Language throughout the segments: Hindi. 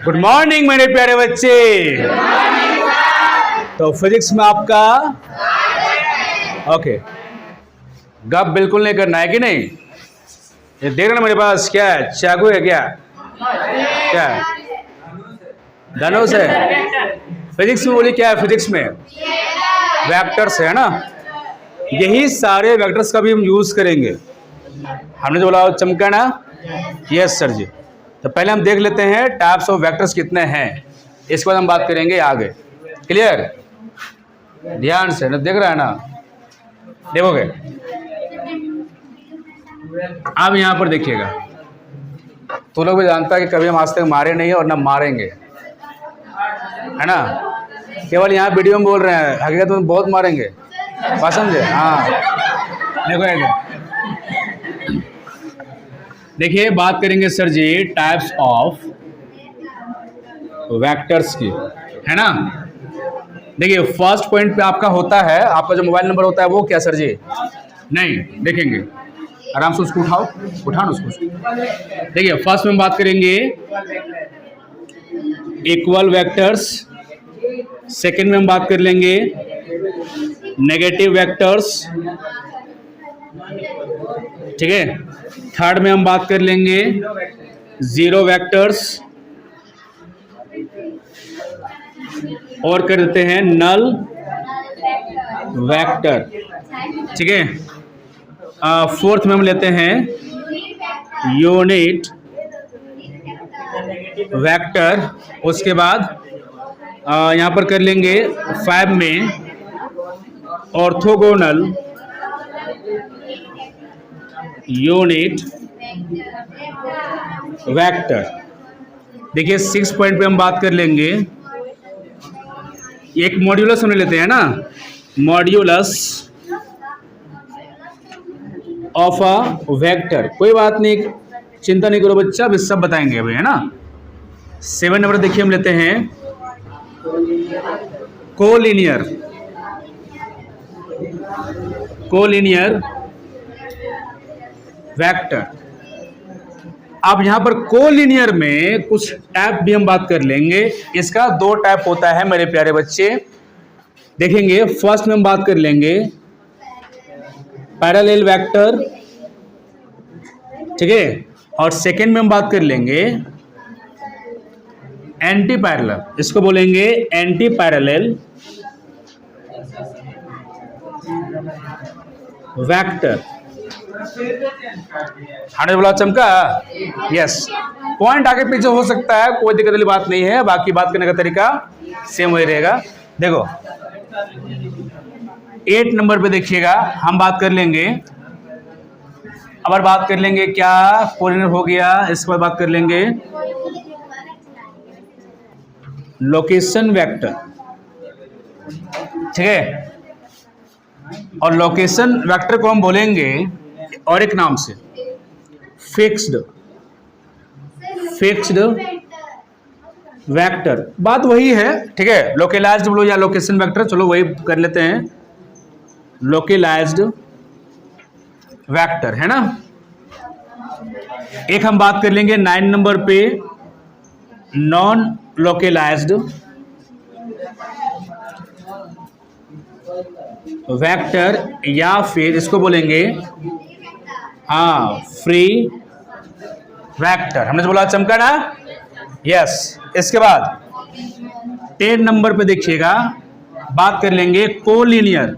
गुड मॉर्निंग मेरे प्यारे बच्चे। तो फिजिक्स में आपका ओके, गप बिल्कुल नहीं करना है कि नहीं। ये देख रहे ना मेरे पास क्या है, चाकू है क्या, क्या है, धनुष है। फिजिक्स में बोलिए क्या है, फिजिक्स में वेक्टर्स है ना। यही सारे वेक्टर्स का भी हम यूज करेंगे। हमने जो बोला चमका ना, यस सर जी। तो पहले हम देख लेते हैं टाइप्स ऑफ वेक्टर्स कितने हैं, इसके बाद हम बात करेंगे आगे। क्लियर, ध्यान से ना, देख रहा है ना, देखोगे अब यहाँ पर देखिएगा। तो लोग भी जानता है कि कभी हम आज तक मारे नहीं है और ना मारेंगे, है ना। केवल यहाँ वीडियो में बोल रहे हैं, हकीकत में बहुत मारेंगे, बात समझे। हाँ देखो देखिए, बात करेंगे sir ji types of vectors की, है ना। देखिए फर्स्ट पॉइंट पे आपका होता है, आपका जो मोबाइल नंबर होता है वो क्या सर जी, नहीं देखेंगे, आराम से उसको उठाओ, उठाओ उसको। देखिए फर्स्ट में बात करेंगे इक्वल वेक्टर्स, सेकंड में हम बात कर लेंगे नेगेटिव वेक्टर्स, ठीक है। थर्ड में हम बात कर लेंगे जीरो वेक्टर्स, और कर देते हैं नल वेक्टर, ठीक है। फोर्थ में हम लेते हैं यूनिट वेक्टर। उसके बाद यहाँ पर कर लेंगे 5 में ऑर्थोगोनल यूनिट वेक्टर। देखिए 6 पॉइंट पे हम बात कर लेंगे, एक मॉड्यूलस हमने लेते हैं ना, मॉड्यूलस ऑफ अ वेक्टर। कोई बात नहीं, चिंता नहीं करो बच्चा, अभी सब बताएंगे अभी, है ना। 7 नंबर देखिए हम लेते हैं कोलिनियर, कोलिनियर वेक्टर। अब यहां पर कोलिनियर में कुछ टाइप भी हम बात कर लेंगे। इसका 2 टाइप होता है मेरे प्यारे बच्चे, देखेंगे। फर्स्ट में हम बात कर लेंगे पैरेलल वेक्टर, ठीक है, और सेकंड में हम बात कर लेंगे एंटी पैरेलल, इसको बोलेंगे एंटी पैरेलल वेक्टर। हमने बोला चमका, यस। पॉइंट आगे पीछे हो सकता है, कोई दिक्कत वाली बात नहीं है, बाकी बात करने का तरीका सेम वही रहेगा। देखो 8 नंबर पे देखिएगा, हम बात कर लेंगे, अब बात कर लेंगे क्या, कोलिनियर हो गया। इसके बाद बात कर लेंगे लोकेशन वेक्टर, ठीक है। और लोकेशन वेक्टर को हम बोलेंगे और एक नाम से फिक्स्ड, फिक्स्ड वेक्टर। बात वही है, ठीक है। लोकेलाइज्ड बोलो या लोकेशन वेक्टर, चलो वही कर लेते हैं, लोकेलाइज्ड वेक्टर, है ना। एक हम बात कर लेंगे 9 नंबर पे नॉन लोकेलाइज्ड वेक्टर, या फिर इसको बोलेंगे हाँ फ्री वेक्टर। हमने तो बोला चमका ना, यस। इसके बाद 10 नंबर पे देखिएगा, बात कर लेंगे कोलिनियर।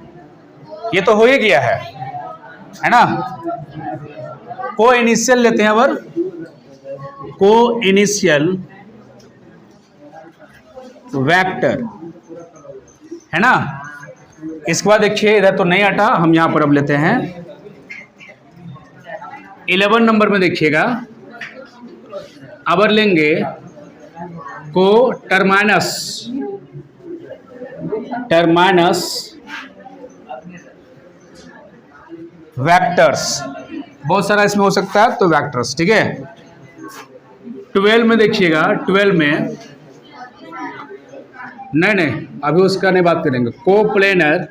ये तो हो ही गया है ना। को इनिशियल लेते हैं, अब को इनिशियल वेक्टर, है ना। इसके बाद देखिए इधर तो नहीं हटा, हम यहां पर अब लेते हैं 11 नंबर में देखिएगा, अब लेंगे को टर्माइनस, टर्माइनस वेक्टर्स। बहुत सारा इसमें हो सकता है, तो वेक्टर्स, ठीक है। 12 में देखिएगा, 12 में नहीं अभी उसका नहीं बात करेंगे, कोप्लेनर,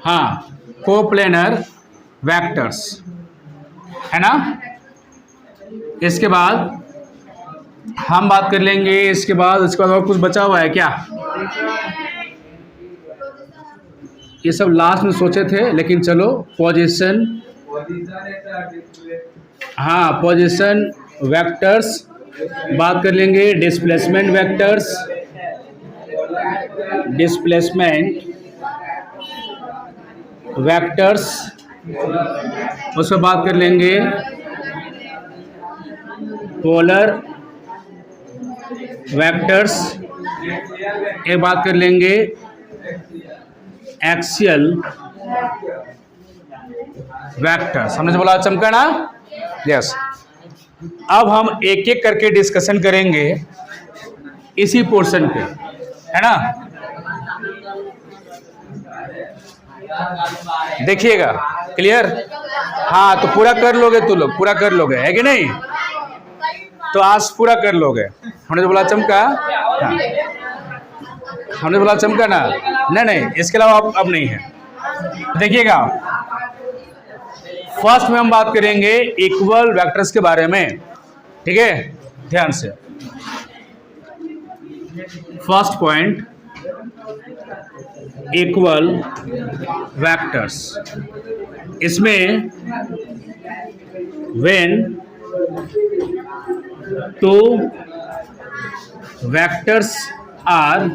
हाँ कोप्लेनर वेक्टर्स, है ना। इसके बाद हम बात कर लेंगे, इसके बाद और कुछ बचा हुआ है क्या? ये सब लास्ट में सोचे थे, लेकिन चलो पोजीशन, हाँ पोजीशन वेक्टर्स बात कर लेंगे, डिस्प्लेसमेंट वेक्टर्स, डिस्प्लेसमेंट वेक्टर्स, उसमें बात कर लेंगे पोलर वेक्टर्स, एक बात कर लेंगे एक्सियल वेक्टर्स। हमने जो बोला चमका ना, यस। अब हम एक एक करके डिस्कशन करेंगे इसी पोर्शन पे, है ना। देखिएगा, क्लियर? हाँ, तो पूरा कर लोगे, तू लोग पूरा कर लोगे, है कि नहीं? तो आज पूरा कर लोगे। हमने जो बोला चमका, हमने बोला चमका ना, नहीं इसके अलावा अब नहीं है। देखिएगा, फर्स्ट में हम बात करेंगे इक्वल वेक्टर्स के बारे में, ठीक है, ध्यान से। First point, equal vectors. इसमें when two vectors are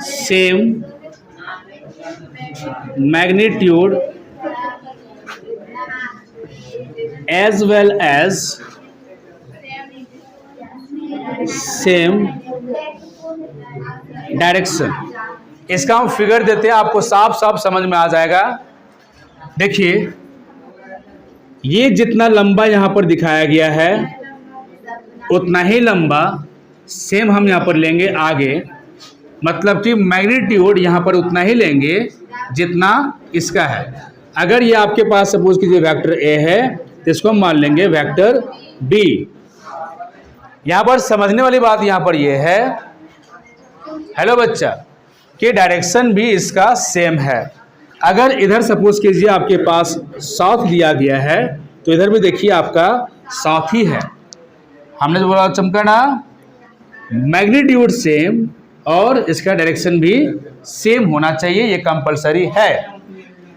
same magnitude as well as same direction. इसका हम फिगर देते हैं, आपको साफ साफ समझ में आ जाएगा। देखिए, ये जितना लंबा यहां पर दिखाया गया है उतना ही लंबा सेम हम यहां पर लेंगे आगे, मतलब कि मैग्नीट्यूड यहां पर उतना ही लेंगे जितना इसका है। अगर ये आपके पास सपोज कीजिए वेक्टर ए है, तो इसको हम मान लेंगे वेक्टर बी। यहां पर समझने वाली बात यहां पर ये है, हेलो बच्चा, कि डायरेक्शन भी इसका सेम है। अगर इधर सपोज कीजिए आपके पास साउथ दिया गया है, तो इधर भी देखिए आपका साउथ ही है। हमने जो बोला चमका ना, मैग्नीट्यूड सेम और इसका डायरेक्शन भी सेम होना चाहिए, ये कंपलसरी है।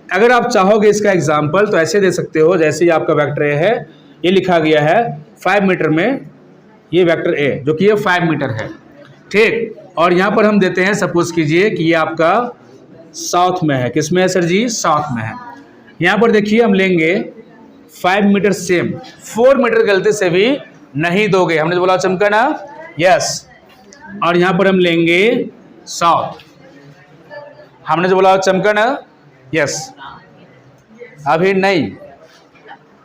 अगर आप चाहोगे इसका एग्जाम्पल तो ऐसे दे सकते हो, जैसे ये आपका वेक्टर ए है, ये लिखा गया है 5 मीटर में, ये वेक्टर ए जो कि ये 5 मीटर है, ठीक। और यहाँ पर हम देते हैं सपोज कीजिए कि ये आपका साउथ में है। किस में है सर जी? साउथ में है। यहाँ पर देखिए हम लेंगे 5 मीटर सेम, 4 मीटर गलती से भी नहीं दोगे। हमने बोला चमका ना, यस। और यहाँ पर हम लेंगे साउथ, हमने जो बोला चमका ना, यस। अभी नहीं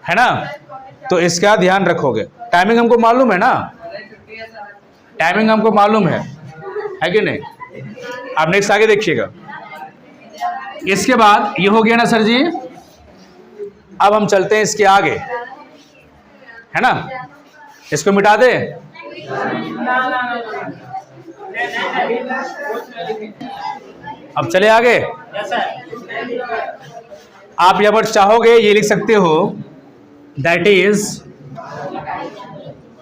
है ना, तो इसका ध्यान रखोगे। टाइमिंग हमको मालूम है ना, टाइमिंग हमको मालूम है कि नहीं? अब नेक्स्ट आगे देखिएगा। इसके बाद ये हो गया ना सर जी, अब हम चलते हैं इसके आगे, है ना। इसको मिटा दे, अब चले आगे। आप यहां पर चाहोगे ये लिख सकते हो, that is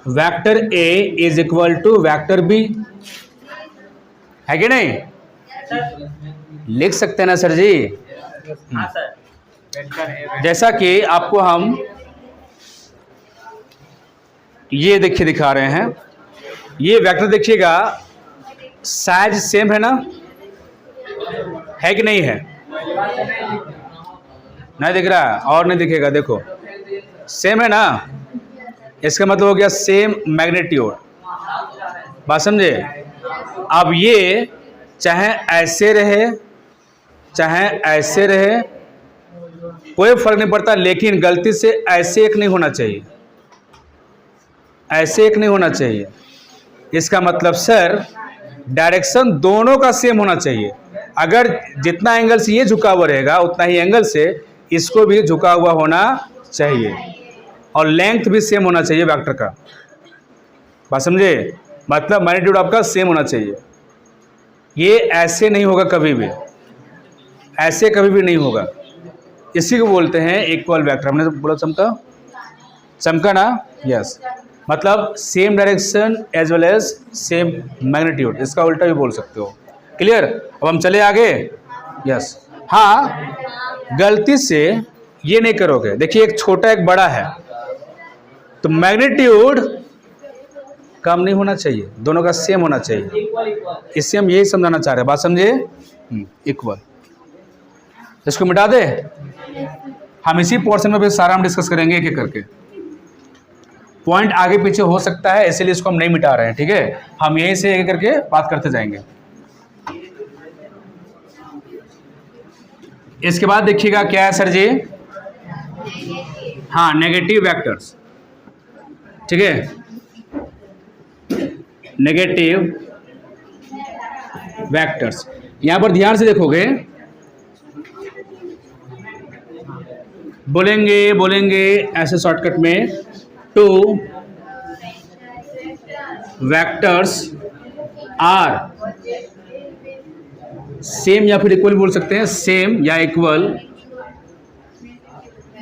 vector A is equal to vector B, है कि नहीं? लिख सकते हैं ना सर जी? जैसा कि आपको हम ये देखिए दिखा रहे हैं, ये वेक्टर देखिएगा साइज सेम है ना, है कि नहीं है? नहीं दिख रहा है और नहीं दिखेगा, देखो सेम है ना, इसका मतलब हो गया सेम मैग्नीट्यूड। बात समझे? अब ये चाहे ऐसे रहे चाहे ऐसे रहे, कोई फर्क नहीं पड़ता, लेकिन गलती से ऐसे एक नहीं होना चाहिए, ऐसे एक नहीं होना चाहिए। इसका मतलब सर डायरेक्शन दोनों का सेम होना चाहिए। अगर जितना एंगल से ये झुका हुआ रहेगा उतना ही एंगल से इसको भी झुका हुआ होना चाहिए, और लेंथ भी सेम होना चाहिए वेक्टर का। बात समझे? मतलब मैग्नीट्यूड आपका सेम होना चाहिए। ये ऐसे नहीं होगा कभी भी, ऐसे कभी भी नहीं होगा। इसी को बोलते हैं इक्वल वेक्टर। हमने बोला चमका, चमका ना? यस, मतलब same direction as well as same magnitude, इसका उल्टा भी बोल सकते हो। क्लियर? अब हम चले आगे। यस, हाँ, गलती से ये नहीं करोगे। देखिए एक छोटा एक बड़ा है, तो मैग्नीट्यूड कम नहीं होना चाहिए, दोनों का सेम होना चाहिए। इससे हम यही समझाना चाह रहे हैं, बात समझे? इक्वल। इसको मिटा दे। हम इसी पोर्शन में भी सारा हम डिस्कस करेंगे एक एक करके। पॉइंट आगे पीछे हो सकता है, इसलिए इसको हम नहीं मिटा रहे हैं, ठीक है? हम यहीं से एक एक करके बात करते जाएंगे। इसके बाद देखिएगा क्या है सर जी? हाँ, नेगेटिव वेक्टर्स, ठीक है? नेगेटिव वेक्टर्स, यहां पर ध्यान से देखोगे, बोलेंगे ऐसे शॉर्टकट में, टू वेक्टर्स आर सेम या फिर इक्वल बोल सकते हैं, सेम या इक्वल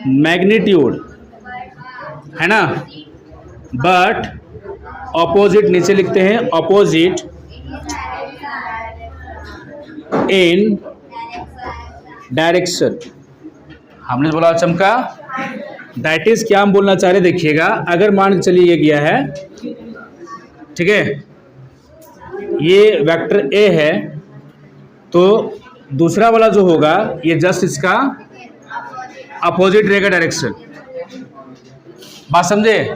मैग्नीट्यूड, है ना? बट ऑपोजिट, नीचे लिखते हैं ऑपोजिट इन डायरेक्शन। हमने बोला चमका, दैट इज क्या हम बोलना चाह रहे, देखिएगा। अगर मान के चलिए ये गया है, ठीक है, ये वेक्टर ए है, तो दूसरा वाला जो होगा ये जस्ट इसका अपोजिट रहेगा डायरेक्शन। बात समझे?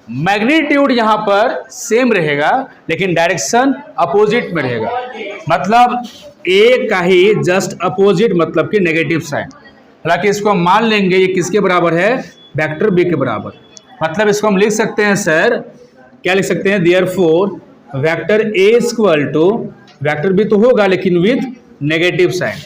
मैग्नीट्यूड यहां पर सेम रहेगा लेकिन डायरेक्शन अपोजिट में रहेगा, मतलब ए का ही जस्ट अपोजिट, मतलब कि नेगेटिव साइड। हालांकि इसको हम मान लेंगे ये किसके बराबर है? वेक्टर बी के बराबर। मतलब इसको हम लिख सकते हैं सर, क्या लिख सकते हैं? Therefore vector A equal to vector B तो होगा लेकिन विद नेगेटिव साइन।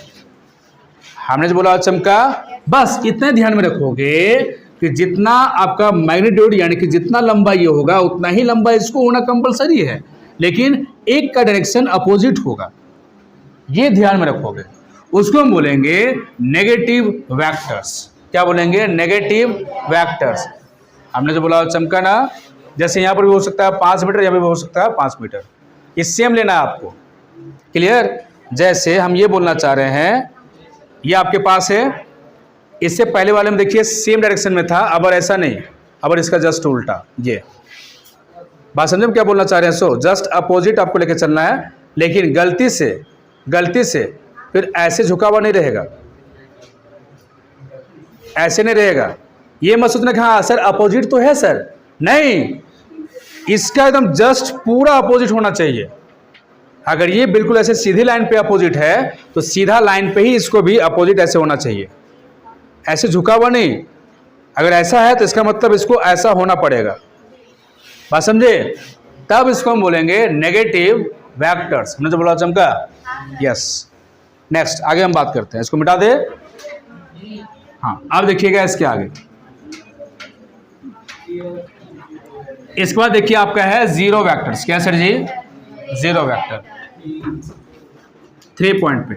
हमने जो बोला चमका, बस इतने ध्यान में रखोगे कि जितना आपका मैग्नीट्यूड यानी कि जितना लंबा ये होगा उतना ही लंबा इसको होना कंपलसरी है, लेकिन एक का डायरेक्शन अपोजिट होगा, ये ध्यान में रखोगे। उसको हम बोलेंगे नेगेटिव वेक्टर्स। क्या बोलेंगे? Negative vectors. हमने जो बोला चमका ना, जैसे यहाँ पर भी हो सकता है 5 मीटर, यहाँ पर भी हो सकता है 5 मीटर, ये सेम लेना है आपको। क्लियर? जैसे हम ये बोलना चाह रहे हैं, ये आपके पास है, इससे पहले वाले में देखिए सेम डायरेक्शन में था, अब और ऐसा नहीं, अब इसका जस्ट उल्टा। ये बात समझे क्या बोलना चाह रहे हैं? सो जस्ट अपोजिट आपको लेके चलना है, लेकिन गलती से फिर ऐसे झुका हुआ नहीं रहेगा, ऐसे नहीं रहेगा। ये मत सोचना कि हाँ सर अपोजिट तो है सर, नहीं, इसका एकदम जस्ट पूरा अपोजिट होना चाहिए। अगर ये बिल्कुल ऐसे सीधी लाइन पे अपोजिट है तो सीधा लाइन पे ही इसको भी अपोजिट ऐसे होना चाहिए, ऐसे झुका हुआ नहीं। अगर ऐसा है तो इसका मतलब इसको ऐसा होना पड़ेगा। बात समझे? तब इसको हम बोलेंगे नेगेटिव वेक्टर्स। हमने जो बोला चमका, यस। नेक्स्ट आगे हम बात करते हैं, इसको मिटा दे। हाँ, अब देखिएगा इसके आगे, इसके बाद देखिए आपका है जीरो वेक्टर्स। क्या सर जी? जीरो वेक्टर 3 पॉइंट पे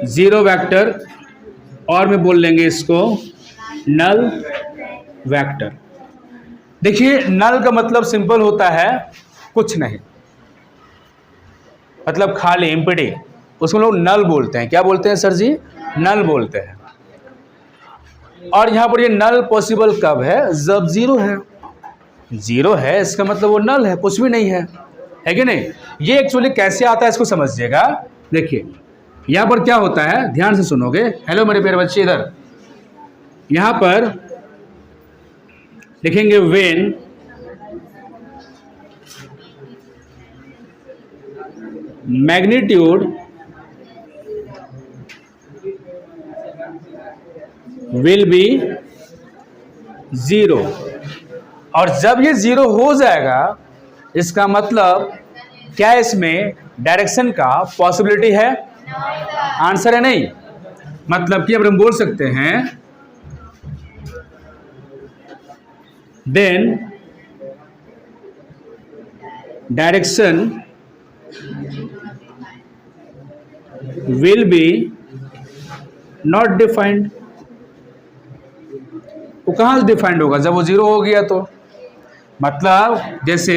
जीरो वेक्टर, और में बोल लेंगे इसको नल वेक्टर। देखिए नल का मतलब सिंपल होता है कुछ नहीं, मतलब खाली एम्प्टी, उसको लोग नल बोलते हैं। क्या बोलते हैं सर जी? नल बोलते हैं। और यहां पर ये नल पॉसिबल कब है? जब जीरो है। जीरो है इसका मतलब वो नल है, कुछ भी नहीं है कि नहीं? ये एक्चुअली कैसे आता है इसको समझिएगा। देखिए यहां पर क्या होता है, ध्यान से सुनोगे। हेलो मेरे प्यारे बच्चे, इधर यहां पर लिखेंगे when magnitude will be zero. और जब ये जीरो हो जाएगा इसका मतलब क्या इसमें डायरेक्शन का पॉसिबिलिटी है? आंसर है नहीं। मतलब कि अब हम बोल सकते हैं then direction will be not defined. वो कहाँ से डिफाइंड होगा? जब वो 0 हो गया तो। मतलब जैसे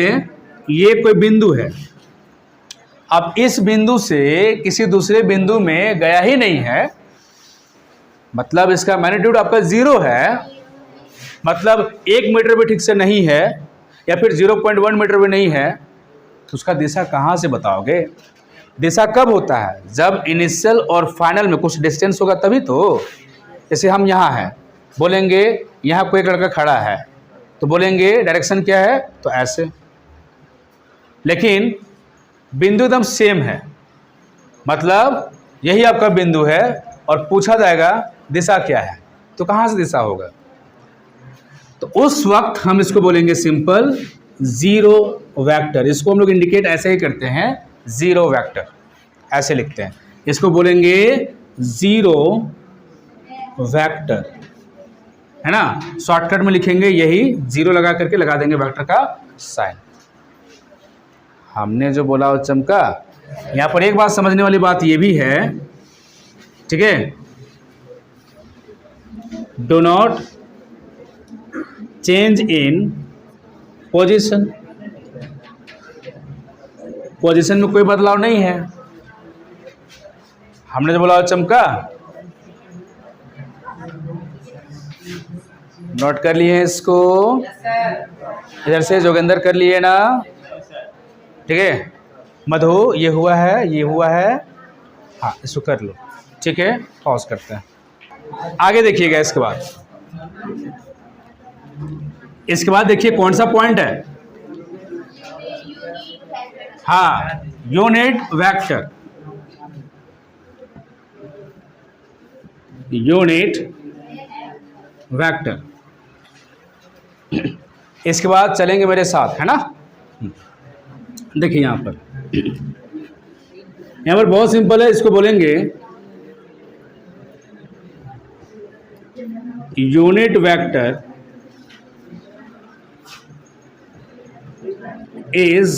ये कोई बिंदु है, अब इस बिंदु से किसी दूसरे बिंदु में गया ही नहीं है, मतलब इसका मैग्नीट्यूड आपका 0 है, मतलब 1 मीटर भी ठीक से नहीं है या फिर 0.1 मीटर भी नहीं है, तो उसका दिशा कहाँ से बताओगे? दिशा कब होता है? जब इनिशियल और फाइनल में कुछ डिस्टेंस होगा तभी तो। जैसे हम यहाँ हैं, बोलेंगे यहाँ कोई एक लड़का खड़ा है, तो बोलेंगे डायरेक्शन क्या है? तो ऐसे। लेकिन बिंदु एकदम सेम है, मतलब यही आपका बिंदु है और पूछा जाएगा दिशा क्या है, तो कहाँ से दिशा होगा? तो उस वक्त हम इसको बोलेंगे सिंपल जीरो वेक्टर। इसको हम लोग इंडिकेट ऐसे ही करते हैं, जीरो वेक्टर ऐसे लिखते हैं। इसको बोलेंगे जीरो वेक्टर, है ना। शॉर्टकट में लिखेंगे यही, जीरो लगा करके लगा देंगे वेक्टर का साइन। हमने जो बोला वो चमका। यहाँ पर एक बात समझने वाली बात ये भी है, ठीक है, do not change in position. Position में कोई बदलाव नहीं है। हमने जो बोला वो चमका, नोट कर लिए हैं इसको। इधर से जोगिंदर कर लिए ना, ठीक है। मधु ये हुआ है, ये हुआ है, हाँ इसको कर लो, ठीक है। पॉज करते हैं, आगे देखिएगा। इसके बाद देखिए कौन सा पॉइंट है, हाँ यूनिट वेक्टर। Unit vector. इसके बाद चलेंगे मेरे साथ, है ना। देखिए यहाँ पर बहुत सिंपल है, इसको बोलेंगे unit vector is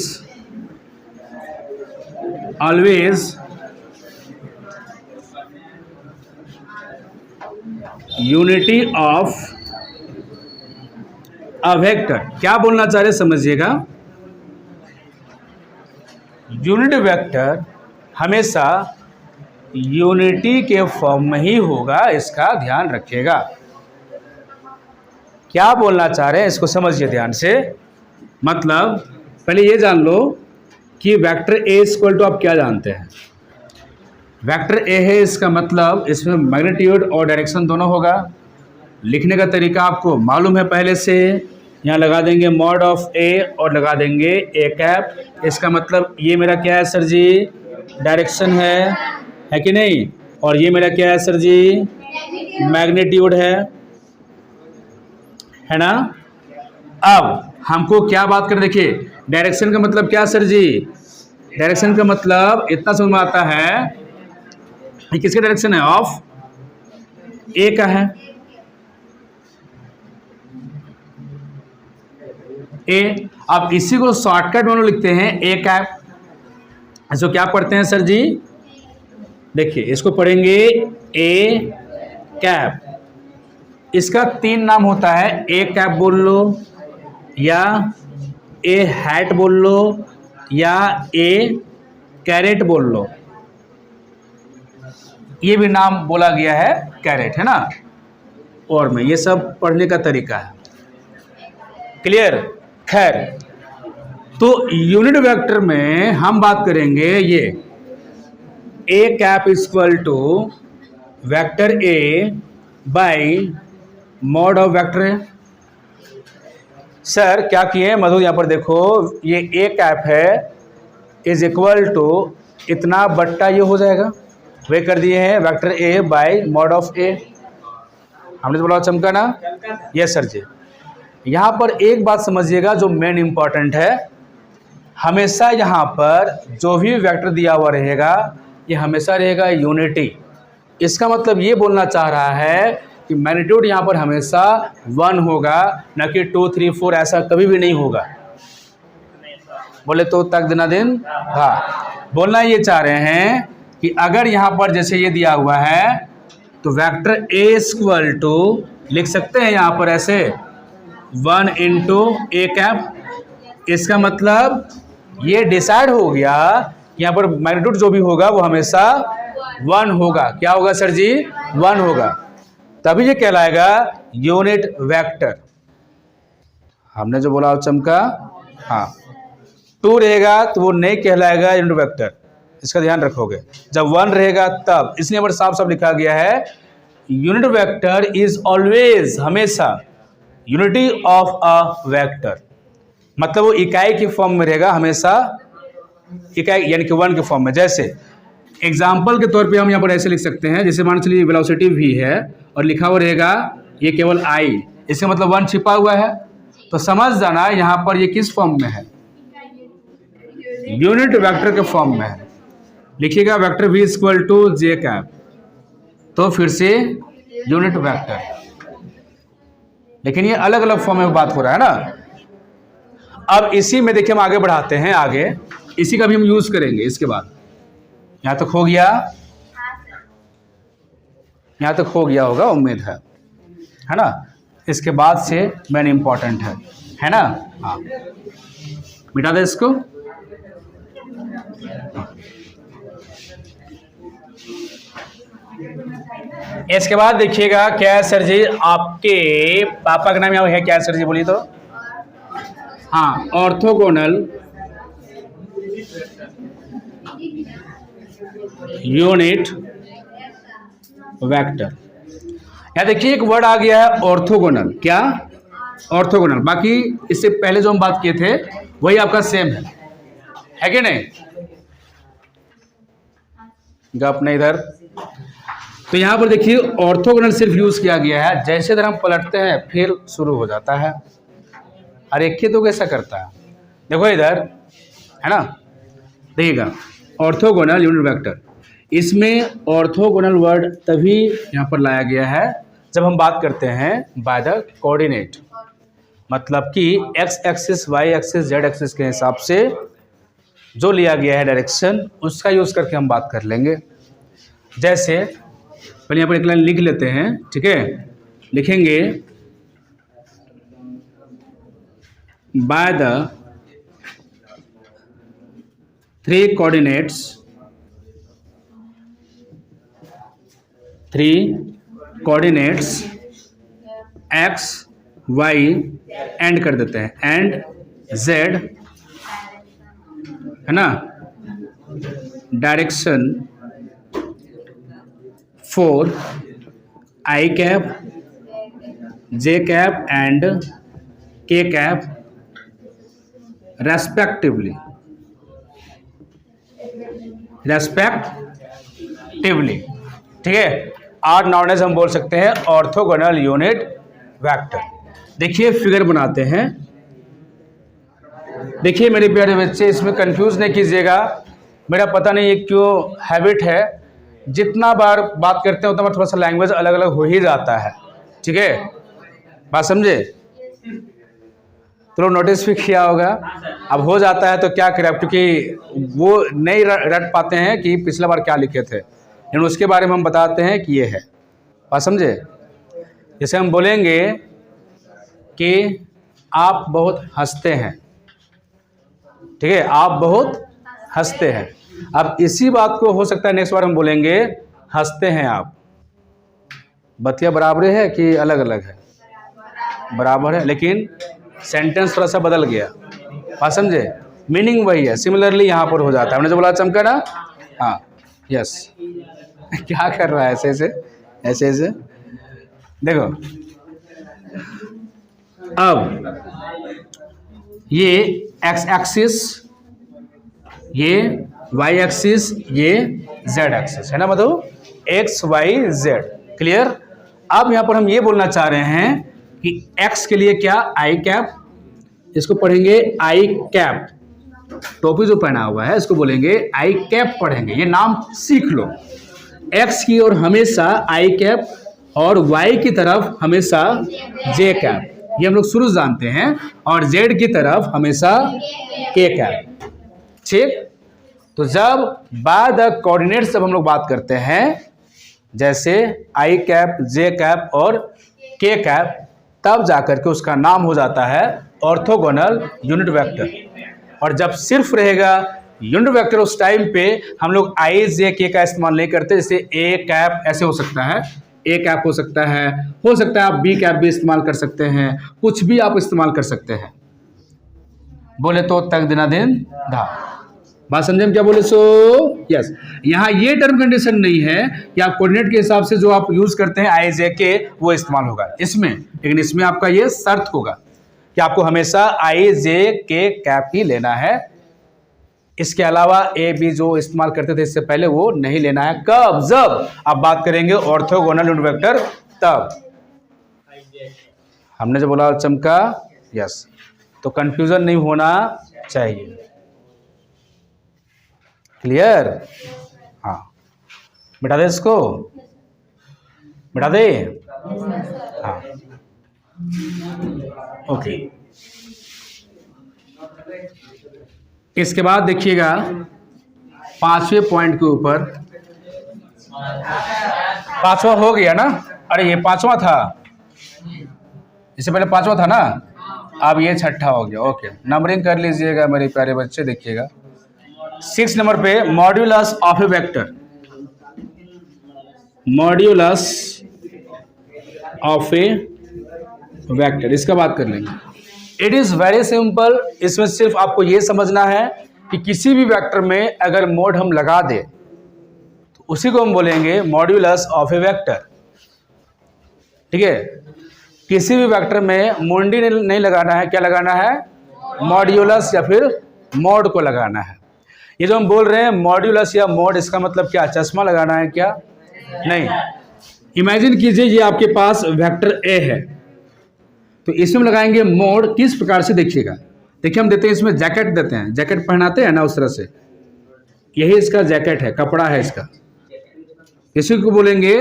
always unity of a vector। क्या बोलना चाह रहे समझिएगा, यूनिट वेक्टर हमेशा यूनिटी के फॉर्म में ही होगा, इसका ध्यान रखिएगा। क्या बोलना चाह रहे हैं इसको समझिए ध्यान से। मतलब पहले ये जान लो कि वेक्टर ए इक्वल टू आप क्या जानते हैं। वेक्टर ए है, इसका मतलब इसमें मैग्नीट्यूड और डायरेक्शन दोनों होगा। लिखने का तरीका आपको मालूम है पहले से, यहाँ लगा देंगे मॉड ऑफ ए और लगा देंगे ए कैप। इसका मतलब ये मेरा क्या है सर जी, डायरेक्शन है कि नहीं, और ये मेरा क्या है सर जी, मैग्नीट्यूड है ना। अब हमको क्या बात करें, देखिए डायरेक्शन का मतलब क्या सर जी, डायरेक्शन का मतलब इतना समझ में आता है कि किसका डायरेक्शन है, ऑफ ए का है। ए, अब इसी को शॉर्टकट में लिखते हैं ए कैप। इसको क्या पढ़ते हैं सर जी, देखिए इसको पढ़ेंगे ए कैप। इसका 3 नाम होता है, ए कैप बोल लो, या ए हैट बोल लो, या ए कैरेट बोल लो। ये भी नाम बोला गया है कैरेट, है ना। और में ये सब पढ़ने का तरीका है, क्लियर। खैर, तो यूनिट वेक्टर में हम बात करेंगे ये a cap equal to vector a by mod of vector है। सर क्या किए मधु, यहाँ पर देखो ये ए कैप है इज इक्वल टू इतना बट्टा ये हो जाएगा, वे कर दिए हैं vector a by mod of a. हमने तो बोला चमका ना, यस सर जी। यहाँ पर एक बात समझिएगा जो मेन इंपॉर्टेंट है, हमेशा यहाँ पर जो भी वेक्टर दिया हुआ रहेगा ये हमेशा रहेगा यूनिटी। इसका मतलब ये बोलना चाह रहा है कि मैग्नीट्यूड यहाँ पर हमेशा 1 होगा, न कि 2, 3, 4 ऐसा कभी भी नहीं होगा। बोले तो तक दिना दिन, हाँ बोलना ये चाह रहे हैं कि अगर यहाँ पर जैसे ये दिया हुआ है तो वेक्टर ए इक्वल टू लिख सकते हैं यहाँ पर ऐसे 1 इंटू ए कैप। इसका मतलब ये डिसाइड हो गया यहाँ पर मैग्नीट्यूड जो भी होगा वो हमेशा 1 होगा। क्या होगा सर जी? 1 होगा। तभी ये कहलाएगा यूनिट वेक्टर। हमने जो बोला चमका, हाँ 2 रहेगा तो वो नहीं कहलाएगा यूनिट वेक्टर, इसका ध्यान रखोगे। जब 1 रहेगा तब, इसलिए पर साफ साफ लिखा गया है यूनिट वेक्टर इज ऑलवेज, हमेशा यूनिटी ऑफ अ वेक्टर, मतलब वो इकाई की फॉर्म में रहेगा हमेशा, इकाई यानी कि 1 के फॉर्म में। जैसे एग्जाम्पल के तौर पे हम यहाँ पर ऐसे लिख सकते हैं, जैसे मान चलिए वेलोसिटी v है और लिखा हुआ रहेगा ये केवल i, इसका मतलब 1 छिपा हुआ है, तो समझ जाना यहाँ पर ये किस फॉर्म में है, यूनिट वेक्टर के फॉर्म में है। लिखिएगा vector v equal to J cap, तो फिर से यूनिट वेक्टर, लेकिन ये अलग अलग फॉर्म में बात हो रहा है ना। अब इसी में देखिए हम आगे बढ़ाते हैं, आगे इसी का भी हम यूज करेंगे। इसके बाद यहां तक हो गया, यहां तक हो गया होगा उम्मीद है ना। इसके बाद से मेन इंपॉर्टेंट है ना। हाँ मिटा दे इसको। इसके बाद देखिएगा क्या है सर जी, आपके पापा का नाम यहाँ है क्या है सर जी, बोलिए तो। हाँ, ऑर्थोगोनल यूनिट वेक्टर। यहाँ देखिए एक वर्ड आ गया है ऑर्थोगोनल। क्या? ऑर्थोगोनल। बाकी इससे पहले जो हम बात किए थे वही आपका सेम है कि नहीं? गप नहीं इधर। तो यहाँ पर देखिए ऑर्थोगोनल सिर्फ यूज किया गया है, जैसे इधर हम पलटते हैं फिर शुरू हो जाता है। अरे एक तो कैसा करता है, देखो इधर है ना, देखिएगा ऑर्थोगोनल यूनिट वेक्टर। इसमें ऑर्थोगोनल वर्ड तभी यहाँ पर लाया गया है जब हम बात करते हैं बाय द कोऑर्डिनेट, मतलब कि X axis, Y axis, Z axis के हिसाब से जो लिया गया है डायरेक्शन, उसका यूज करके हम बात कर लेंगे। जैसे पहले यहाँ पर एक लाइन लिख लेते हैं, ठीक है। लिखेंगे by the 3 coordinates, 3 coordinates X Y and कर देते हैं, एंड जेड है ना, direction for I cap, J cap and K cap respectively, ठीक है। आर नॉर्डेज हम बोल सकते हैं ऑर्थोगोनल यूनिट वेक्टर। देखिए फिगर बनाते हैं। देखिए मेरे प्यारे बच्चे, इसमें कंफ्यूज नहीं कीजिएगा, मेरा पता नहीं ये क्यों हैबिट है, जितना बार बात करते हैं उतना बार थोड़ा सा लैंग्वेज अलग अलग हो ही जाता है, ठीक है। बात समझे? तो लोग नोटिस भी किया होगा, अब हो जाता है तो क्या करें, क्योंकि वो नहीं रट पाते हैं कि पिछला बार क्या लिखे थे, लेकिन उसके बारे में हम बताते हैं कि ये है। बात समझे? जैसे हम बोलेंगे कि आप बहुत हंसते हैं, ठीक है, आप बहुत हंसते हैं। अब इसी बात को हो सकता है नेक्स्ट बार हम बोलेंगे हंसते हैं आप। बतिया बराबर है कि अलग अलग है? बराबर है, लेकिन सेंटेंस थोड़ा सा बदल गया। बात समझे? मीनिंग वही है। सिमिलरली यहाँ पर हो जाता है, हमने जो बोला चमका ना, हाँ यस। क्या कर रहा है ऐसे ऐसे ऐसे ऐसे, देखो अब ये एक्स एक्सिस, ये वाई एक्सिस, ये जेड एक्सिस है ना, मतलब एक्स वाई जेड। क्लियर? अब यहाँ पर हम ये बोलना चाह रहे हैं कि एक्स के लिए क्या, आई कैप, इसको पढ़ेंगे आई कैप। टोपी जो पहना हुआ है इसको बोलेंगे आई कैप पढ़ेंगे, ये नाम सीख लो। एक्स की ओर हमेशा आई कैप और वाई की तरफ हमेशा जे कैप, ये हम लोग शुरू जानते हैं, और जेड की तरफ हमेशा के कैप, ठीक। तो जब बाय द कोऑर्डिनेट्स जब हम लोग बात करते हैं, जैसे आई कैप, जे कैप और के कैप, तब जाकर के उसका नाम हो जाता है ऑर्थोगोनल यूनिट वेक्टर। और जब सिर्फ रहेगा यूनिट वेक्टर उस टाइम पे हम लोग आई जे के का इस्तेमाल नहीं करते। जैसे ए कैप ऐसे हो सकता है, ए कैप हो सकता है आप बी कैप भी इस्तेमाल कर सकते हैं, कुछ भी आप इस्तेमाल कर सकते हैं। बोले तो तक दिना दिन धा, बात समझे हम क्या बोले सो यस। यहाँ ये टर्म कंडीशन नहीं है कि आप कोऑर्डिनेट के हिसाब से जो आप यूज करते हैं आई जे के वो इस्तेमाल होगा इसमें, लेकिन इसमें आपका ये शर्त होगा कि आपको हमेशा आई जे के कैप ही लेना है। इसके अलावा ए बी जो इस्तेमाल करते थे इससे पहले वो नहीं लेना है। कब? जब आप बात करेंगे ऑर्थोगोनल यूनिट वेक्टर तब। हमने जो बोला चमका यस, तो कंफ्यूजन नहीं होना चाहिए। क्लियर? हाँ, बिठा दे इसको, बिठा दे। हाँ ओके। इसके बाद देखिएगा 5वें पॉइंट के ऊपर, 5वां हो गया ना? अरे ये 5वां था, इससे पहले 5वां था ना, अब ये 6ठा हो गया। ओके, नंबरिंग कर लीजिएगा मेरे प्यारे बच्चे। देखिएगा 6 नंबर पे modulus of A vector, modulus of A vector, इसका बात कर लेंगे। It is very simple. इसमें सिर्फ आपको ये समझना है कि किसी भी वेक्टर में अगर मोड हम लगा दे तो उसी को हम बोलेंगे मॉड्यूलस ऑफ ए वेक्टर। ठीक है, किसी भी वेक्टर में मुंडी नहीं लगाना है, क्या लगाना है? मॉड्यूलस या फिर मोड को लगाना है। ये जो हम बोल रहे हैं मॉड्यूलस या मोड, इसका मतलब क्या चश्मा लगाना है क्या? नहीं। इमेजिन कीजिए ये आपके पास वेक्टर ए है, तो इसमें हम लगाएंगे मोड। किस प्रकार से? देखिएगा, देखिए हम देते हैं इसमें जैकेट देते हैं, जैकेट पहनाते हैं ना उस तरह से, यही इसका जैकेट है, कपड़ा है इसका। इसी को बोलेंगे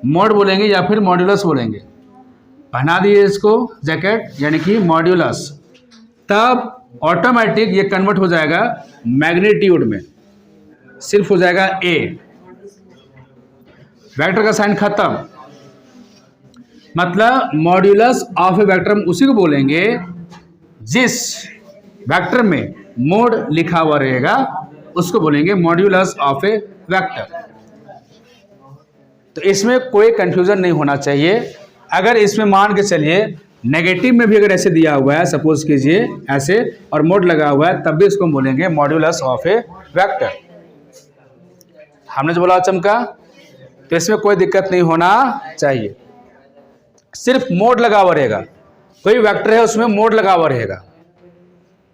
मोड बोलेंगे या फिर मॉड्यूलस बोलेंगे। पहना दिए इसको जैकेट, यानी कि मॉड्यूलस, तब ऑटोमेटिक ये कन्वर्ट हो जाएगा मैग्नीट्यूड में, सिर्फ हो जाएगा ए, वेक्टर का साइन खत्म। मतलब मॉड्यूलस ऑफ ए वेक्टर हम उसी को बोलेंगे जिस वेक्टर में मोड लिखा हुआ रहेगा, उसको बोलेंगे मॉड्यूलस ऑफ ए वेक्टर। तो इसमें कोई कंफ्यूजन नहीं होना चाहिए। अगर इसमें मान के चलिए नेगेटिव में भी अगर ऐसे दिया हुआ है, सपोज कीजिए ऐसे, और मोड लगा हुआ है, तब भी इसको हम बोलेंगे मॉड्यूलस ऑफ ए वेक्टर। हमने जो बोला चमका, तो इसमें कोई दिक्कत नहीं होना चाहिए, सिर्फ मोड लगा हुआ रहेगा। कोई वेक्टर है उसमें मोड लगा हुआ रहेगा,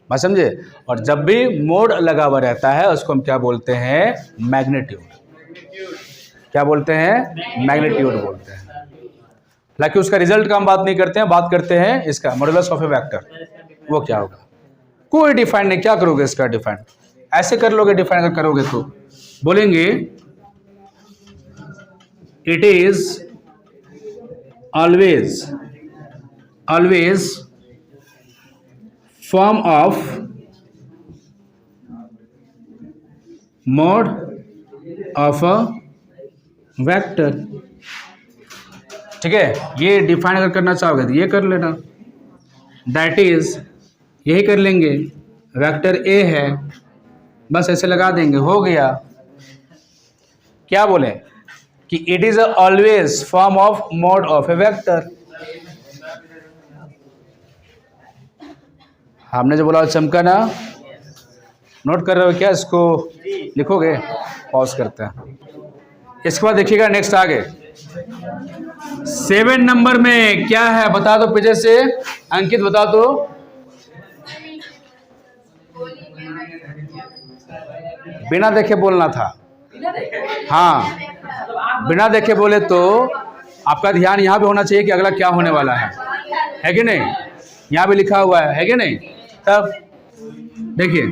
बात समझे? और जब भी मोड लगा हुआ रहता है उसको हम क्या बोलते हैं? मैग्नीट्यूड। क्या बोलते हैं? मैग्नीट्यूड बोलते हैं। हालांकि उसका रिजल्ट का हम बात नहीं करते हैं, बात करते हैं इसका मॉड्यूलस ऑफ ए वेक्टर। वो क्या होगा? कोई डिफाइन नहीं। क्या करोगे इसका डिफाइन? ऐसे कर लोगे डिफाइन अगर करोगे तो बोलेंगे it is always form of mod of a vector। ठीक है, ये डिफाइन अगर करना चाहोगे तो ये कर लेना, दैट इज, यही कर लेंगे, वेक्टर ए है, बस ऐसे लगा देंगे, हो गया। क्या बोले कि it is always form of mode of A vector. हमने जो बोला चमका ना, नोट कर रहे हो क्या? इसको लिखोगे? पॉज करते हैं। इसके बाद देखिएगा नेक्स्ट आगे 7 नंबर में क्या है बता दो पीछे से, अंकित बता दो। बिना देखे बोलना था। हाँ, बिना देखे बोले तो आपका ध्यान यहाँ पे होना चाहिए कि अगला क्या होने वाला है कि नहीं? यहाँ भी लिखा हुआ है कि नहीं? तब देखिए,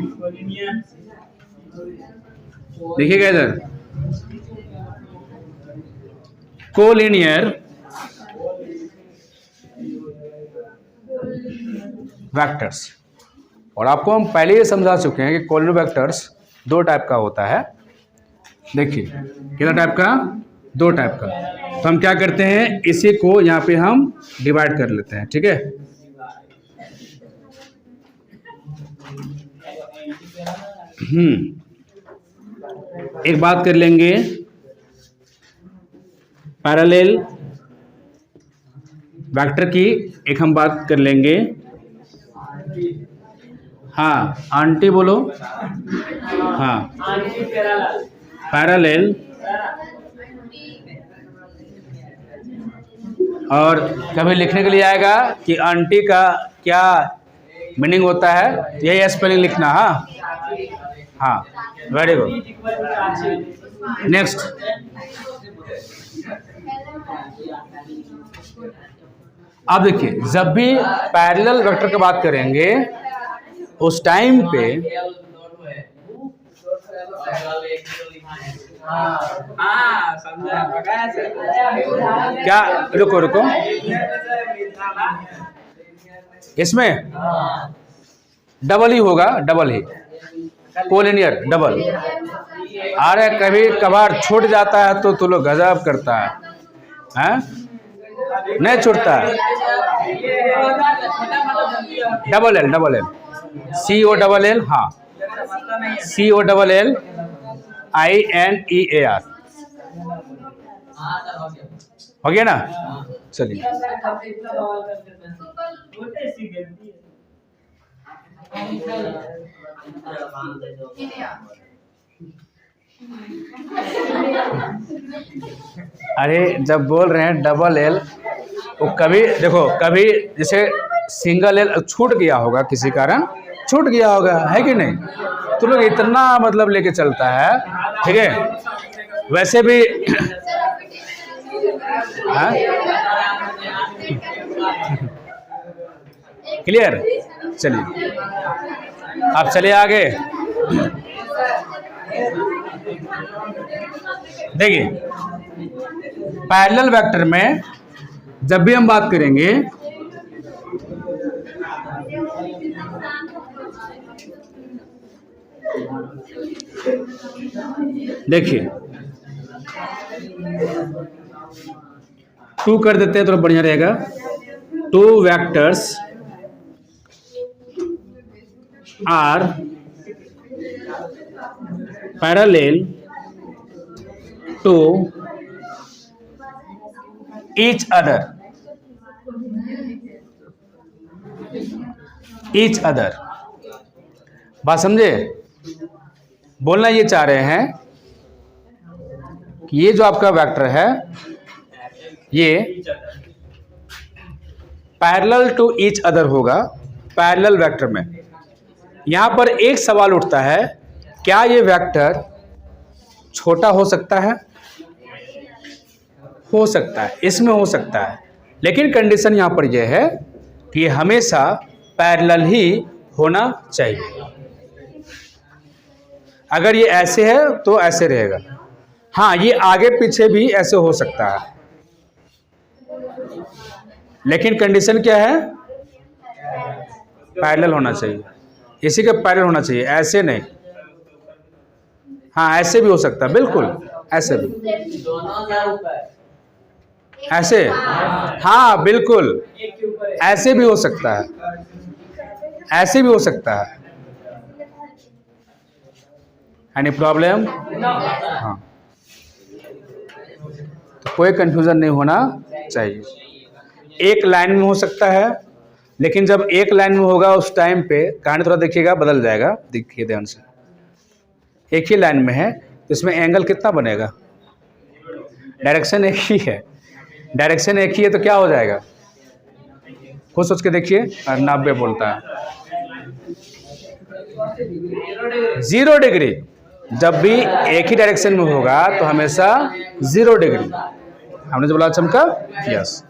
देखिएगा इधर, कोलिनियर वेक्टर्स। और आपको हम पहले ही समझा चुके हैं कि कोलिनियर वेक्टर्स 2 टाइप का होता है। देखिए कितना टाइप का? 2 टाइप का। तो हम क्या करते हैं, इसी को यहाँ पे हम डिवाइड कर लेते हैं, ठीक है। एक बात कर लेंगे, पैरेलल वेक्टर की एक हम बात कर लेंगे। हाँ, आंटी बोलो। हाँ, पैरेलल और कभी लिखने के लिए आएगा कि आंटी का क्या मीनिंग होता है, यही स्पेलिंग लिखना। हाँ हाँ, वेरी गुड। नेक्स्ट, अब देखिए, जब भी पैरेलल वेक्टर की बात करेंगे उस टाइम पे क्या, रुको रुको, इसमें डबल ही होगा, डबल ही, कोलिनियर डबल। अरे कभी कभार छूट जाता है तो लोग गजब करता है, हैं? नहीं छूटता है। Double L, double L, CO double L, हाँ, CO डबल एल INEAR, हो गया ना। चलिए, अरे जब बोल रहे हैं डबल एल, वो कभी देखो, कभी जैसे सिंगल एल छूट गया होगा, किसी कारण छूट गया होगा, है कि नहीं, तो लोग इतना मतलब लेके चलता है, ठीक है। वैसे भी हाँ, क्लियर। चलिए, अब चलिए आगे। देखिए, पैरेलल वेक्टर में जब भी हम बात करेंगे, देखिए 2 कर देते हैं तो बढ़िया रहेगा। 2 vectors are parallel to each other। बात समझे? बोलना ये चाह रहे हैं कि ये जो आपका वेक्टर है, ये पैरेलल टू ईच अदर होगा पैरेलल वेक्टर में। यहां पर एक सवाल उठता है, क्या ये वेक्टर छोटा हो सकता है? हो सकता है, इसमें हो सकता है, लेकिन कंडीशन यहां पर यह है कि हमेशा पैरेलल ही होना चाहिए। अगर ये ऐसे है तो ऐसे रहेगा। हाँ, ये आगे पीछे भी ऐसे हो सकता है, लेकिन कंडीशन क्या है? पैरेलल होना चाहिए, इसी के पैरेलल होना चाहिए, ऐसे नहीं। हाँ, ऐसे भी हो सकता है, बिल्कुल ऐसे भी, ऐसे, हाँ बिल्कुल, ऐसे भी हो सकता है, ऐसे भी हो सकता है। Any problem? हाँ, तो कोई कंफ्यूजन नहीं होना चाहिए। एक लाइन में हो सकता है, लेकिन जब एक लाइन में होगा उस टाइम पे कहानी थोड़ा देखिएगा, बदल जाएगा। देखिए ध्यान से, एक ही लाइन में है तो इसमें एंगल कितना बनेगा? डायरेक्शन एक ही है, डायरेक्शन एक ही है तो क्या हो जाएगा? खुद सोच के देखिए। 90 बोलता है 0 डिग्री। जब भी एक ही डायरेक्शन में होगा तो हमेशा 0 डिग्री। हमने जो बोला चमका, यस।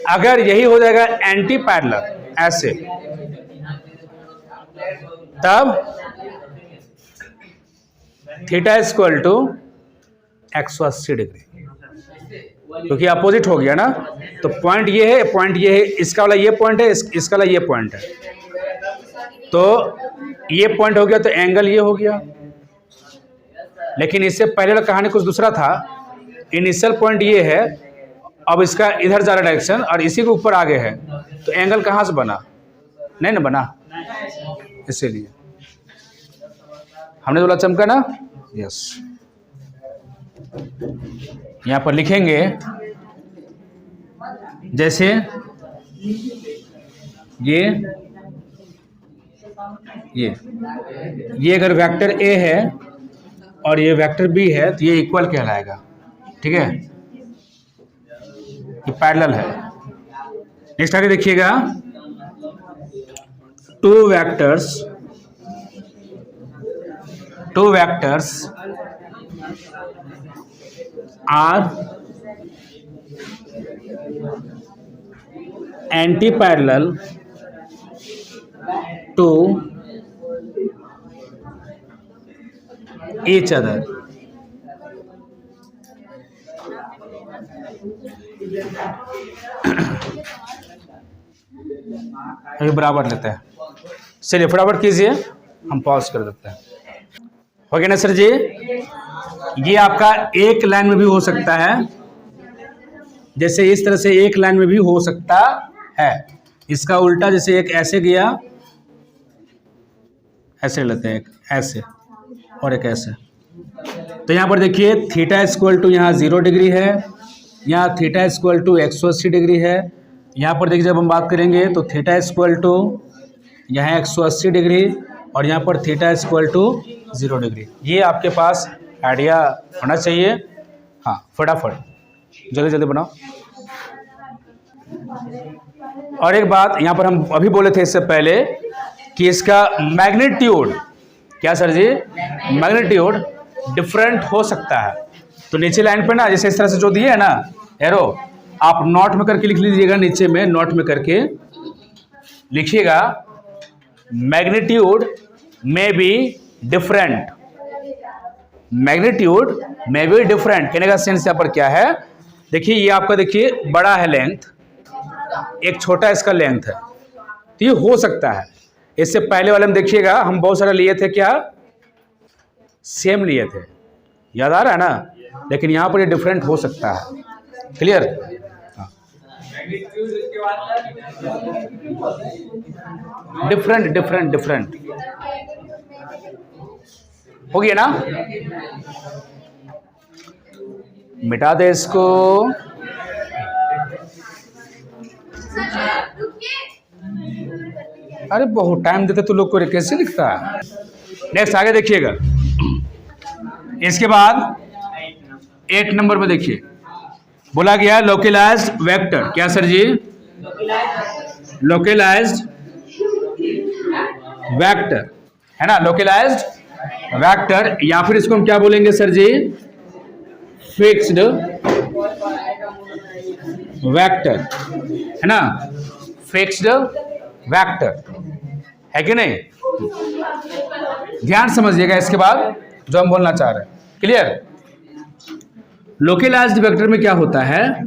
अगर यही हो जाएगा एंटी पैरेलल, ऐसे, तब थीटा इक्वल टू 180 डिग्री, क्योंकि अपोजिट हो गया ना। तो पॉइंट ये है, पॉइंट ये है, इसका वाला ये पॉइंट है, इसका वाला ये पॉइंट है, तो ये पॉइंट हो गया तो एंगल ये हो गया। लेकिन इससे पहले कहानी कुछ दूसरा था। इनिशियल पॉइंट ये है, अब इसका इधर जा रहा डायरेक्शन और इसी के ऊपर आगे है, तो एंगल कहाँ से बना? नहीं ना बना, इसीलिए हमने बोला चमका ना। यस, यहाँ पर लिखेंगे जैसे ये अगर वेक्टर ए है और ये वेक्टर बी है तो ये इक्वल कहलाएगा, ठीक है, ये पैरेलल है। नेक्स्ट आगे देखिएगा, two vectors are anti parallel to each other। अभी बराबर लेते हैं, चलिए फटाफट कीजिए, हम पॉज कर देते हैं। हो गया ना सर जी? ये आपका एक लाइन में भी हो सकता है, जैसे इस तरह से एक लाइन में भी हो सकता है। इसका उल्टा जैसे एक ऐसे गया, ऐसे लेते हैं, एक ऐसे और एक ऐसे। तो यहाँ पर देखिए थीटा इक्वल टू यहाँ 0 डिग्री है, यहाँ थीटा इक्वल टू 180 डिग्री है। यहाँ पर देखिए जब हम बात करेंगे तो थीटा इक्वल टू यहाँ 180 डिग्री और यहाँ पर थीटा इक्वल टू 0 डिग्री। ये आपके पास आइडिया होना चाहिए। हाँ फटाफट जल्दी जल्दी बनाओ। और एक बात यहाँ पर हम अभी बोले थे इससे पहले कि इसका मैग्नीट्यूड, क्या सर जी, मैग्नीट्यूड डिफरेंट हो सकता है। तो नीचे लाइन पे ना जैसे इस तरह से जो दिए है ना एरो, आप नोट में करके लिख लीजिएगा, नीचे में नोट में करके लिखिएगा मैग्नीट्यूड में बी डिफरेंट, मैग्नीट्यूड में बी डिफरेंट। कहने का सेंस यहाँ पर क्या है, देखिए ये आपका देखिए बड़ा है लेंथ, एक छोटा इसका लेंथ है, तो ये हो सकता है। इससे पहले वाले में देखिएगा हम बहुत सारा लिए थे, क्या सेम लिए थे, याद आ रहा है ना, लेकिन यहाँ पर ये डिफरेंट हो सकता है। क्लियर? डिफरेंट डिफरेंट डिफरेंट हो गया ना। मिटा दे इसको। अरे बहुत टाइम देते तो लोग को कैसे लिखता है। नेक्स्ट आगे देखिएगा, इसके बाद 8 नंबर पे देखिए बोला गया लोकलाइज्ड वेक्टर। क्या सर जी? लोकलाइज्ड वेक्टर है ना, लोकलाइज्ड वेक्टर, या फिर इसको हम क्या बोलेंगे सर जी, फिक्स्ड वेक्टर है ना, फिक्स्ड वेक्टर है कि नहीं। ध्यान समझिएगा इसके बाद जो हम बोलना चाह रहे हैं। क्लियर? लोकलाइज्ड वेक्टर में क्या होता है,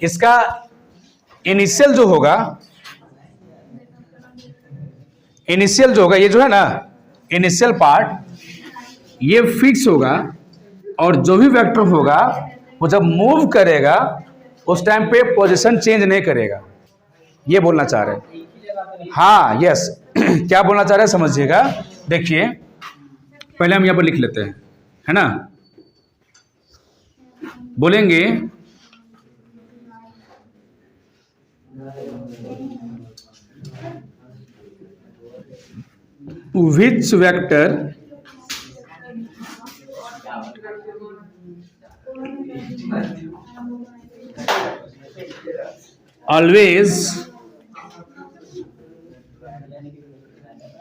इसका इनिशियल जो होगा, इनिशियल जो होगा ये जो है ना इनिशियल पार्ट, ये फिक्स होगा और जो भी वेक्टर होगा वो जब मूव करेगा उस टाइम पे पोजीशन चेंज नहीं करेगा। ये बोलना चाह रहे हैं। हाँ यस क्या बोलना चाह रहे हैं समझिएगा। देखिए पहले हम यहाँ पर लिख लेते हैं, है ना, बोलेंगे which vector always,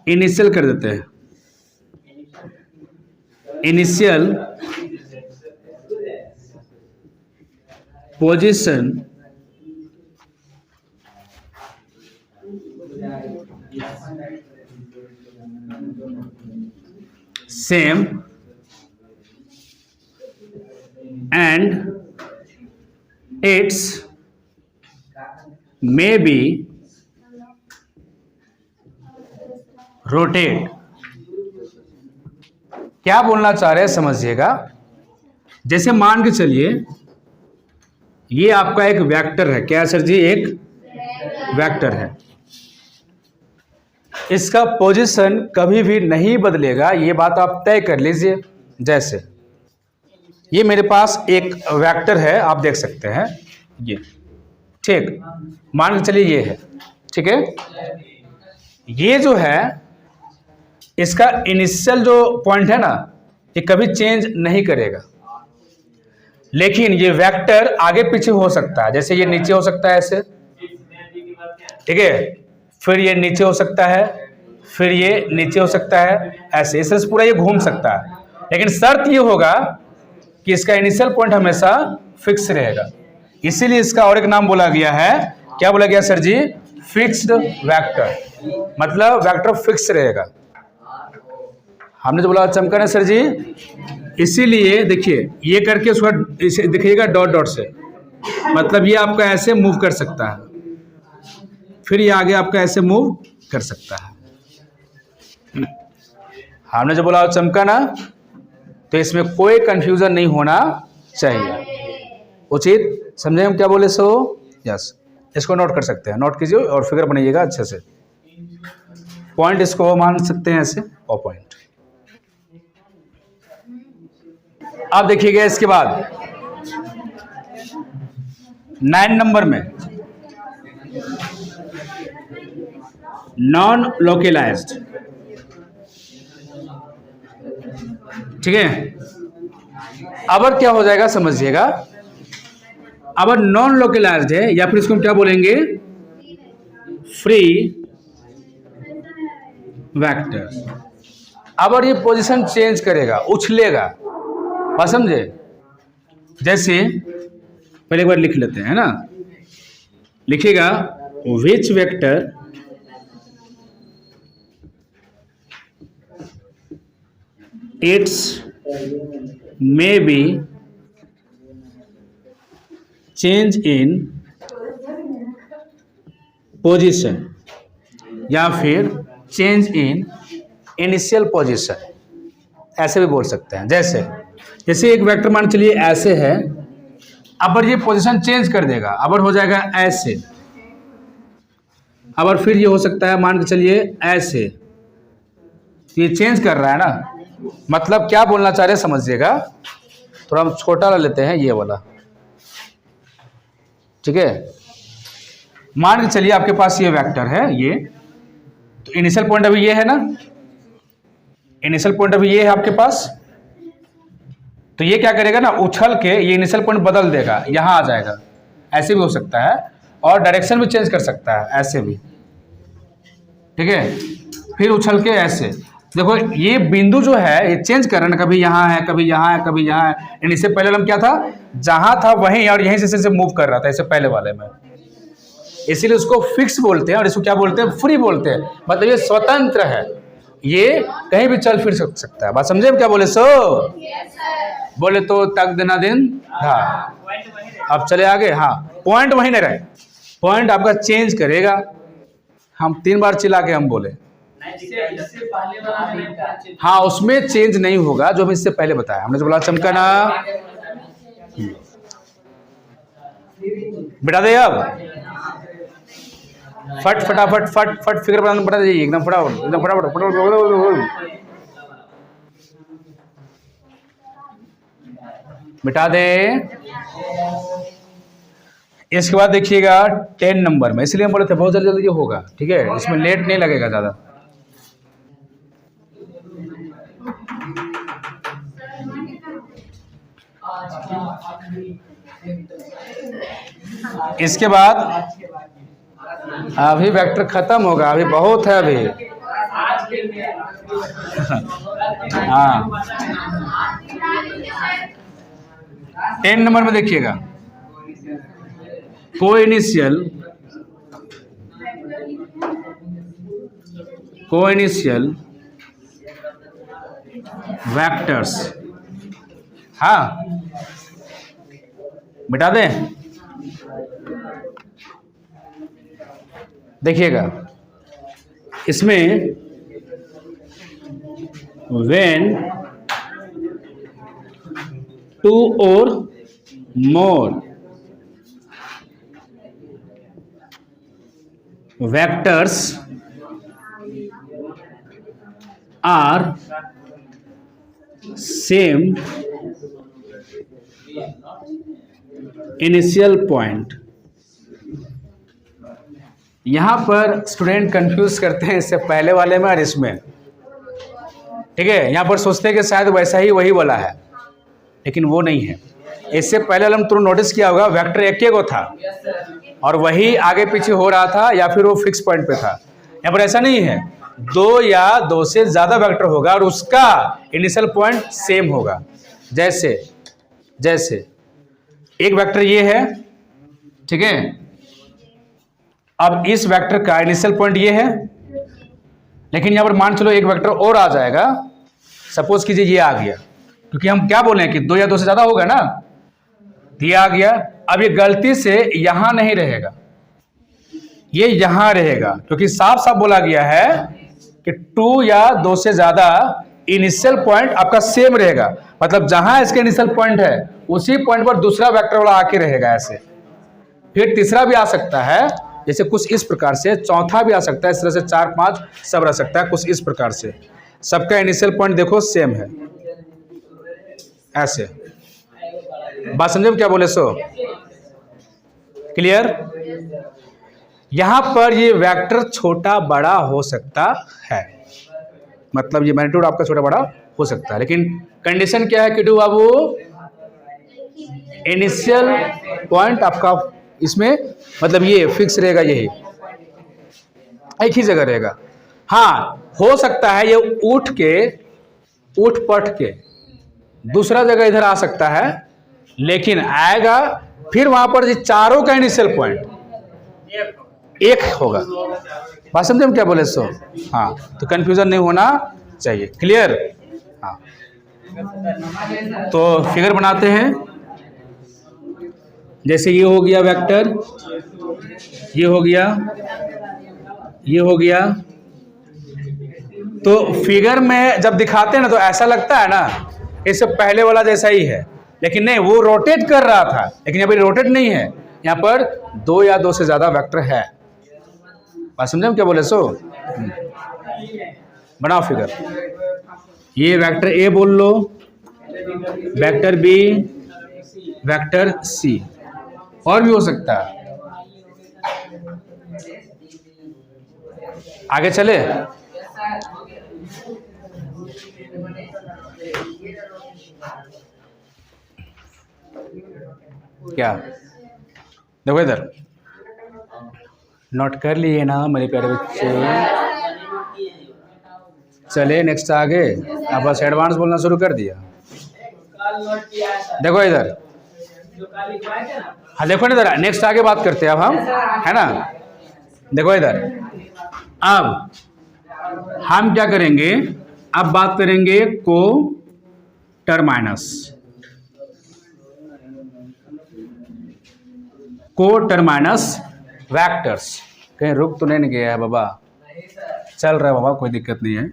इनिशियल कर देते हैं, initial position same and its may be rotate। क्या बोलना चाह रहे हैं समझिएगा। जैसे मान के चलिए ये आपका एक वेक्टर है, क्या सर जी? एक वेक्टर है। इसका पोजीशन कभी भी नहीं बदलेगा, ये बात आप तय कर लीजिए। जैसे ये मेरे पास एक वेक्टर है, आप देख सकते हैं ये, ठीक, मान के चलिए ये है, ठीक है। ये जो है इसका इनिशियल जो पॉइंट है ना, ये कभी चेंज नहीं करेगा, लेकिन ये वेक्टर आगे पीछे हो सकता है। जैसे ये नीचे हो सकता है ऐसे, ठीक है, फिर ये नीचे हो सकता है, फिर ये नीचे हो सकता है ऐसे, इससे पूरा ये घूम सकता है। लेकिन शर्त ये होगा कि इसका इनिशियल पॉइंट हमेशा फिक्स रहेगा। इसीलिए इसका और एक नाम बोला गया है, क्या बोला गया सर जी? फिक्स्ड वेक्टर, मतलब वेक्टर फिक्स रहेगा। हमने जो बोला चमका ना सर जी, इसीलिए देखिए ये करके उसका इसे दिखिएगा डॉट डॉट से, मतलब ये आपका ऐसे मूव कर सकता है, फिर ये आगे आपका ऐसे मूव कर सकता है। हमने जो बोला चमका ना, तो इसमें कोई कंफ्यूजन नहीं होना चाहिए। उचित समझे हम क्या बोले? सो यस, इसको नोट कर सकते हैं, नोट कीजिए और फिगर बनाइएगा अच्छे से। पॉइंट इसको मान सकते हैं ऐसे, और पॉइंट। अब देखिएगा इसके बाद 9 नंबर में नॉन लोकलाइज्ड, ठीक है। अब क्या हो जाएगा समझिएगा, अब नॉन लोकलाइज्ड है, या फिर इसको हम क्या बोलेंगे? Free vector. अब ये पोजीशन चेंज करेगा, उछलेगा, बात समझे? जैसे पहले एक बार लिख लेते हैं ना, लिखिएगा which vector it's may be change in position या फिर चेंज इन इनिशियल पोजीशन, ऐसे भी बोल सकते हैं। जैसे एक वेक्टर मान चलिए ऐसे है, अब ये पोजीशन चेंज कर देगा, अब हो जाएगा ऐसे, अब फिर ये हो सकता है मान के चलिए ऐसे, ये चेंज कर रहा है ना। मतलब क्या बोलना चाह रहे हैं समझिएगा, थोड़ा हम छोटा ला लेते हैं ये वाला, ठीक है। मान के चलिए आपके पास ये वेक्टर है, ये तो इनिशियल पॉइंट अभी ये है ना, इनिशियल पॉइंट अभी ये है आपके पास, तो ये क्या करेगा ना, उछल के ये इनिशियल पॉइंट बदल देगा, यहां आ जाएगा, ऐसे भी हो सकता है, और डायरेक्शन भी चेंज कर सकता है ऐसे भी, ठीक है। फिर उछल के ऐसे, देखो ये बिंदु जो है ये चेंज कर रहा है ना, कभी यहाँ है, कभी यहाँ है, कभी यहाँ है। इससे पहले हम क्या था, जहां था वहीं, और यहीं से मूव कर रहा था, इससे पहले वाले में। इसीलिए उसको फिक्स बोलते हैं, और इसको क्या बोलते हैं? फ्री बोलते हैं। मतलब ये स्वतंत्र है, ये कहीं भी चल फिर सकता है। बात समझे हम क्या बोले? सो बोले तो तक देना दिन था। अब चले आगे। हाँ, पॉइंट वहीं नहीं रहे, पॉइंट आपका चेंज करेगा। हम 3 बार चिल्ला के हम बोले, हाँ उसमें चेंज नहीं होगा, जो हम इससे पहले बताया। हमने जो बोला चमकाना, बिठा दे। अब फटाफट फिगर बनाना बता दीजिए, एकदम फटाफट बिठा दे। इसके बाद देखिएगा 10 नंबर में, इसलिए हम बोले थे बहुत जल्दी जल्दी होगा, ठीक है, इसमें लेट नहीं लगेगा ज्यादा। इसके बाद अभी वेक्टर खत्म होगा, अभी बहुत है अभी। हाँ 10 नंबर में देखिएगा, कोइनिशियल वेक्टर्स। हाँ बिठा दें। देखिएगा इसमें when 2 or more vectors are same initial point। यहां पर स्टूडेंट कंफ्यूज करते हैं इससे पहले वाले में और इसमें, ठीक है। यहां पर सोचते हैं कि शायद वैसा ही वही वाला है, लेकिन वो नहीं है। इससे पहले वाला हम तुरंत नोटिस किया होगा वेक्टर एक को था और वही आगे पीछे हो रहा था या फिर वो फिक्स पॉइंट पे था। यहाँ पर ऐसा नहीं है, 2 या 2 से ज्यादा वेक्टर होगा और उसका इनिशियल पॉइंट सेम होगा। जैसे जैसे एक वेक्टर ये है, ठीक है। अब इस वेक्टर का इनिशियल पॉइंट ये है, लेकिन यहां पर मान चलो एक वेक्टर और आ जाएगा। सपोज कीजिए ये आ गया, क्योंकि हम क्या बोले कि 2 या 2 से ज्यादा होगा ना, ये आ गया। अब ये गलती से यहां नहीं रहेगा, ये यहां रहेगा, क्योंकि साफ साफ बोला गया है कि 2 या 2 से ज्यादा इनिशियल पॉइंट आपका सेम रहेगा। मतलब जहां इसका इनिशियल पॉइंट है उसी पॉइंट पर दूसरा वेक्टर वाला आके रहेगा। ऐसे फिर तीसरा भी आ सकता है, जैसे कुछ इस प्रकार से, चौथा भी आ सकता है, इस तरह से 4 5 सब रह सकता है कुछ इस प्रकार से। सबका इनिशियल पॉइंट देखो सेम है। ऐसे बात समझे क्या बोले सो? क्लियर? यहां पर ये वेक्टर छोटा बड़ा हो सकता है, मतलब ये मैग्नीट्यूड आपका छोटा बड़ा हो सकता है, लेकिन कंडीशन क्या है किटू बाबू? इनिशियल पॉइंट आपका इसमें मतलब ये फिक्स रहेगा, यही एक ही जगह रहेगा। हाँ हो सकता है ये उठ पट के दूसरा जगह इधर आ सकता है, लेकिन आएगा फिर वहां पर ये चारों का इनिशियल पॉइंट एक होगा। बात समझे हम क्या बोले सो? हाँ, तो कंफ्यूजन नहीं होना चाहिए। क्लियर? हाँ, तो फिगर बनाते हैं। जैसे ये हो गया वेक्टर, ये हो गया, ये हो गया। तो फिगर में जब दिखाते हैं ना तो ऐसा लगता है ना इससे पहले वाला जैसा ही है, लेकिन नहीं, वो रोटेट कर रहा था, लेकिन यहाँ पर रोटेट नहीं है, यहाँ पर 2 या 2 से ज्यादा वेक्टर है। बात समझे हम क्या बोले सो? बनाओ फिगर। ये वेक्टर ए बोल लो, वेक्टर बी, वेक्टर सी, और भी हो सकता है। आगे चले? क्या देखो इधर, नोट कर लिए ना मेरे प्यारे बच्चे? चले नेक्स्ट आगे। आप बस एडवांस बोलना शुरू कर दिया। देखो इधर, हाँ देखो ना इधर, नेक्स्ट आगे बात करते हैं अब हम, है ना। देखो इधर, अब हम क्या करेंगे, अब बात करेंगे को टर्माइनस वेक्टर्स। कहीं रुक तो नहीं गया है बाबा? चल रहा है बाबा, कोई दिक्कत नहीं है।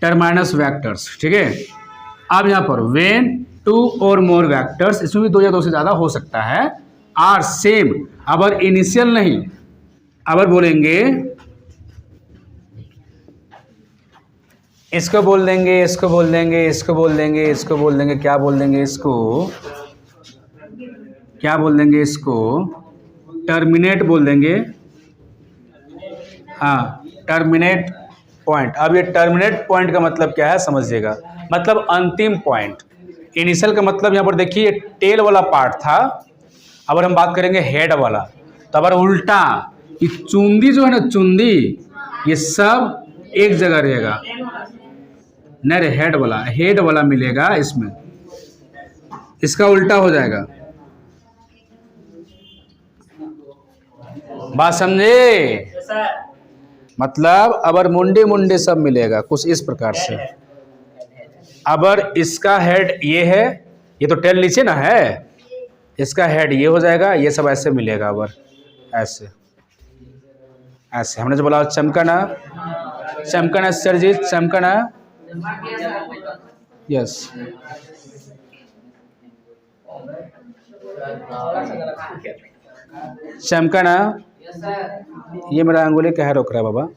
टर्माइनस वेक्टर्स, ठीक है। अब यहां पर व्हेन 2 और मोर वेक्टर्स, इसमें भी 2 या 2 से ज्यादा हो सकता है, आर सेम, अबर इनिशियल नहीं, अबर बोलेंगे, इसको बोल देंगे, इसको बोल देंगे, इसको बोल देंगे, इसको बोल देंगे, क्या बोल देंगे इसको, क्या बोल देंगे इसको, टर्मिनेट बोल देंगे। हाँ, टर्मिनेट पॉइंट। अब ये टर्मिनेट पॉइंट का मतलब क्या है समझिएगा, मतलब अंतिम पॉइंट। इनिशियल का मतलब यहाँ पर देखिए टेल वाला पार्ट था, अब हम बात करेंगे हेड वाला। तो अगर उल्टा, ये चुंदी जो है ना, चुंदी, ये सब एक जगह रहेगा, नहीं रे, हेड वाला मिलेगा इसमें, इसका उल्टा हो जाएगा। बात समझे? मतलब अबर मुंडे सब मिलेगा कुछ इस प्रकार से। अबर इसका हेड ये है, ये तो टेल नीचे ना है, इसका हेड ये हो जाएगा, ये सब ऐसे मिलेगा। अबर ऐसे ऐसे हमने जो बोला चमकना, चमकना सरजीत, चमकना, यस। चमका ना, ये मेरा अंगुली कहाँ रोक रहा है बाबा,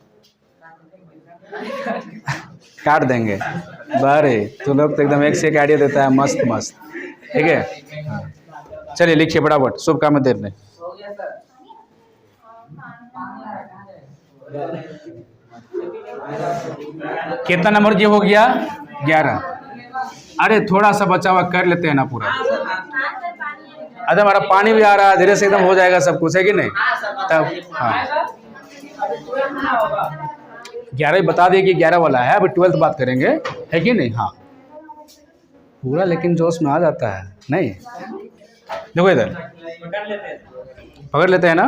काट देंगे। बारे तो लोग तो एकदम एक से एक आइडिया देता है, मस्त मस्त। ठीक है, हाँ चलिए लिखिए फटाफट, शुभ काम में देर नहीं। कितना नंबर ये हो गया? 11। अरे थोड़ा सा बचा हुआ कर लेते हैं ना पूरा। अच्छा हमारा पानी भी आ रहा है, धीरे से एकदम हो जाएगा सब कुछ, है कि नहीं? तब हाँ 11 बता दिए कि 11 वाला है, अभी 12th बात करेंगे, है कि नहीं? हाँ पूरा लेकिन जोश में आ जाता है नहीं। देखो इधर पकड़ लेते हैं ना।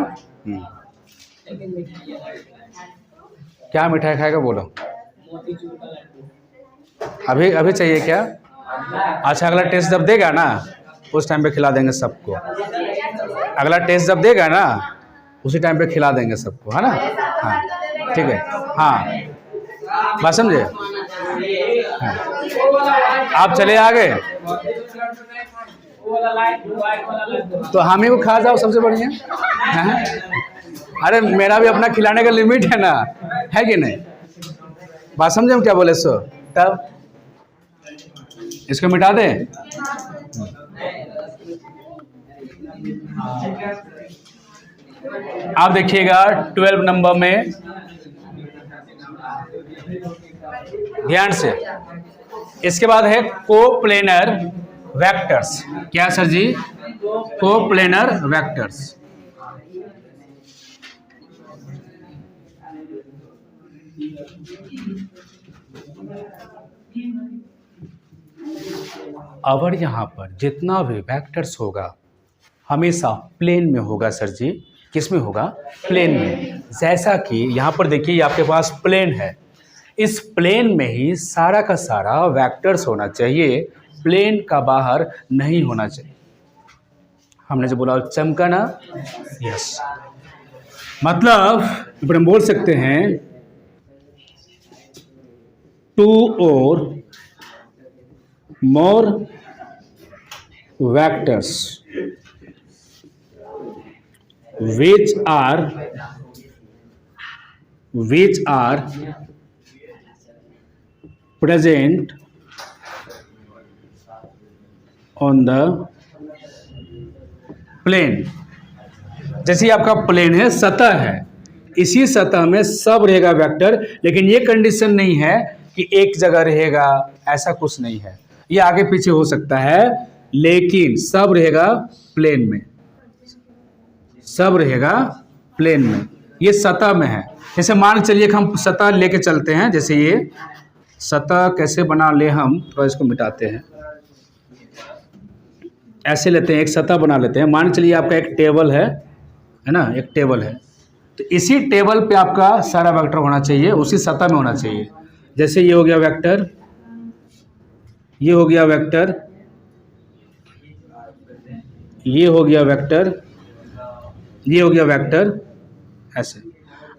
क्या मिठाई खाएगा बोलो? अभी अभी चाहिए क्या? अच्छा अगला टेस्ट जब देगा ना उस टाइम पे खिला देंगे सबको। अगला टेस्ट जब देगा ना उसी टाइम पे खिला देंगे सबको, है ना? हाँ ठीक है, हाँ बात समझे? हाँ। आप चले आगे तो हम ही को खा जाओ सबसे बढ़िया है? अरे मेरा भी अपना खिलाने का लिमिट है ना, है कि नहीं? बात समझे हम क्या बोले? सो तब इसको मिटा दें। आप देखिएगा 12 नंबर में ध्यान से, इसके बाद है कोप्लेनर वेक्टर्स। क्या सर जी? Coplanar vectors. अगर यहाँ पर जितना भी वेक्टर्स होगा हमेशा प्लेन में होगा सर जी। किस में होगा? प्लेन में। जैसा कि यहाँ पर देखिए आपके पास प्लेन है, इस प्लेन में ही सारा का सारा वेक्टर्स होना चाहिए, प्लेन का बाहर नहीं होना चाहिए। हमने जो बोला चमका ना, यस मतलब ऊपर हम बोल सकते हैं 2 और more vectors which are present on the plane। जैसे आपका प्लेन है, सतह है, इसी सतह में सब रहेगा वेक्टर, लेकिन ये कंडीशन नहीं है कि एक जगह रहेगा, ऐसा कुछ नहीं है। ये आगे पीछे हो सकता है लेकिन सब रहेगा प्लेन में, सब रहेगा प्लेन में। ये सतह में है। जैसे मान चलिए कि हम सतह लेके चलते हैं, जैसे ये सतह कैसे बना ले, हम थोड़ा इसको मिटाते हैं, ऐसे लेते हैं, एक सतह बना लेते हैं। मान चलिए आपका एक टेबल है ना, एक टेबल है, तो इसी टेबल पे आपका सारा वेक्टर होना चाहिए, उसी सतह में होना चाहिए। जैसे ये हो गया वेक्टर, ये हो गया वेक्टर, ये हो गया वेक्टर, ये हो गया वेक्टर, ऐसे।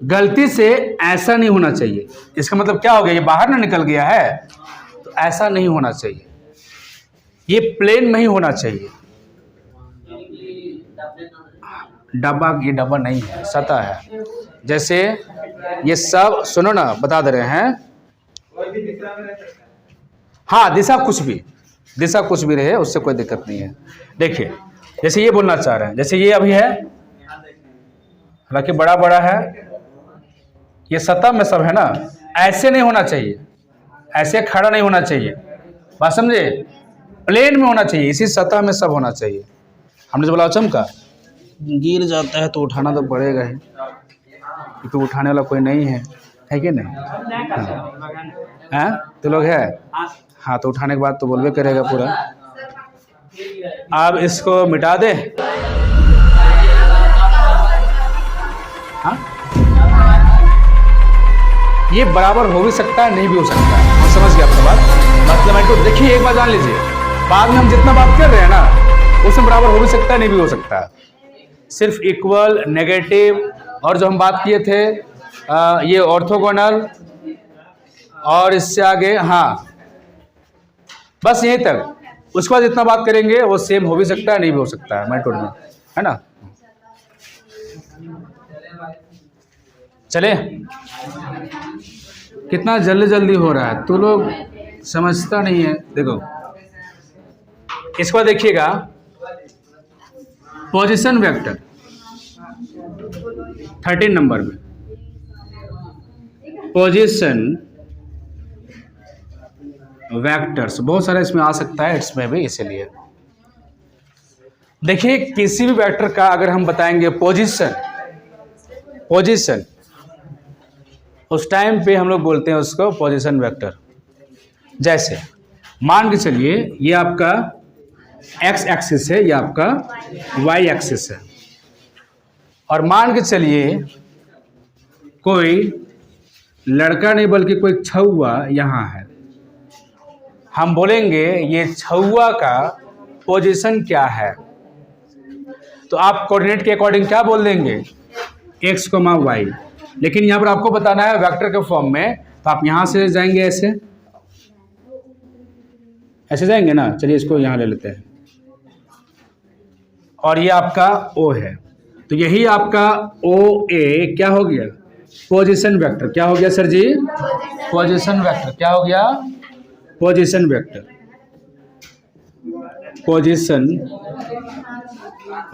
गलती से ऐसा नहीं होना चाहिए, इसका मतलब क्या हो गया? ये बाहर ना निकल गया है, तो ऐसा नहीं होना चाहिए, ये प्लेन में ही होना चाहिए। डब्बा, ये डब्बा नहीं है, सतह है। जैसे ये सब सुनो ना, बता दे रहे हैं। हाँ दिशा कुछ भी रहे, उससे कोई दिक्कत नहीं है। देखिए जैसे ये बोलना चाह रहे हैं, जैसे ये अभी है, हालांकि बड़ा बड़ा है, ये सतह में सब है ना, ऐसे नहीं होना चाहिए, ऐसे खड़ा नहीं होना चाहिए, बात समझे? प्लेन में होना चाहिए, इसी सतह में सब होना चाहिए। हमने जो बोला चमका, गिर जाता है तो उठाना तो पड़ेगा ही, क्योंकि उठाने वाला कोई नहीं है कि नहीं? हाँ तो लोग है, हाँ तो उठाने के बाद तो बोलबे करेगा पूरा। आप इसको मिटा दे। हाँ ये बराबर हो भी सकता है, नहीं भी हो सकता है, हम समझ गए आपका बात। मतलब देखिए एक बार जान लीजिए, बाद में हम जितना बात कर रहे हैं ना उसमें बराबर हो भी सकता है, नहीं भी हो सकता है। सिर्फ इक्वल, नेगेटिव, और जो हम बात किए थे ये ऑर्थोगोनल, और इससे आगे हाँ बस यहीं तक। उसके बाद इतना बात करेंगे, वो सेम हो भी सकता है नहीं भी हो सकता है मेथड में, है ना। चले, कितना जल्दी जल्दी हो रहा है, तो लोग समझता नहीं है। देखो इसके बाद देखिएगा पोजीशन वेक्टर 13 नंबर में, पोजीशन वेक्टर्स बहुत सारा इसमें आ सकता है, इसमें भी इसीलिए देखिए किसी भी वेक्टर का अगर हम बताएंगे पोजीशन उस टाइम पे हम लोग बोलते हैं उसको पोजीशन वेक्टर। जैसे मान के चलिए ये आपका एक्स एक्सिस है, ये आपका वाई एक्सिस है, और मान के चलिए कोई लड़का नहीं बल्कि कोई छुआ यहाँ है, हम बोलेंगे ये छुआ का पोजीशन क्या है, तो आप कोऑर्डिनेट के अकॉर्डिंग क्या बोल देंगे, एक्स कोमा वाई। लेकिन यहाँ पर आपको बताना है वेक्टर के फॉर्म में, तो आप यहाँ से जाएंगे, ऐसे जाएंगे ना। चलिए इसको यहाँ ले लेते हैं, और ये आपका ओ है, तो यही आपका ओ ए क्या हो गया, पोजीशन वेक्टर। क्या हो गया सर जी, पोजीशन वेक्टर। क्या हो गया, पोजीशन वेक्टर, पोजीशन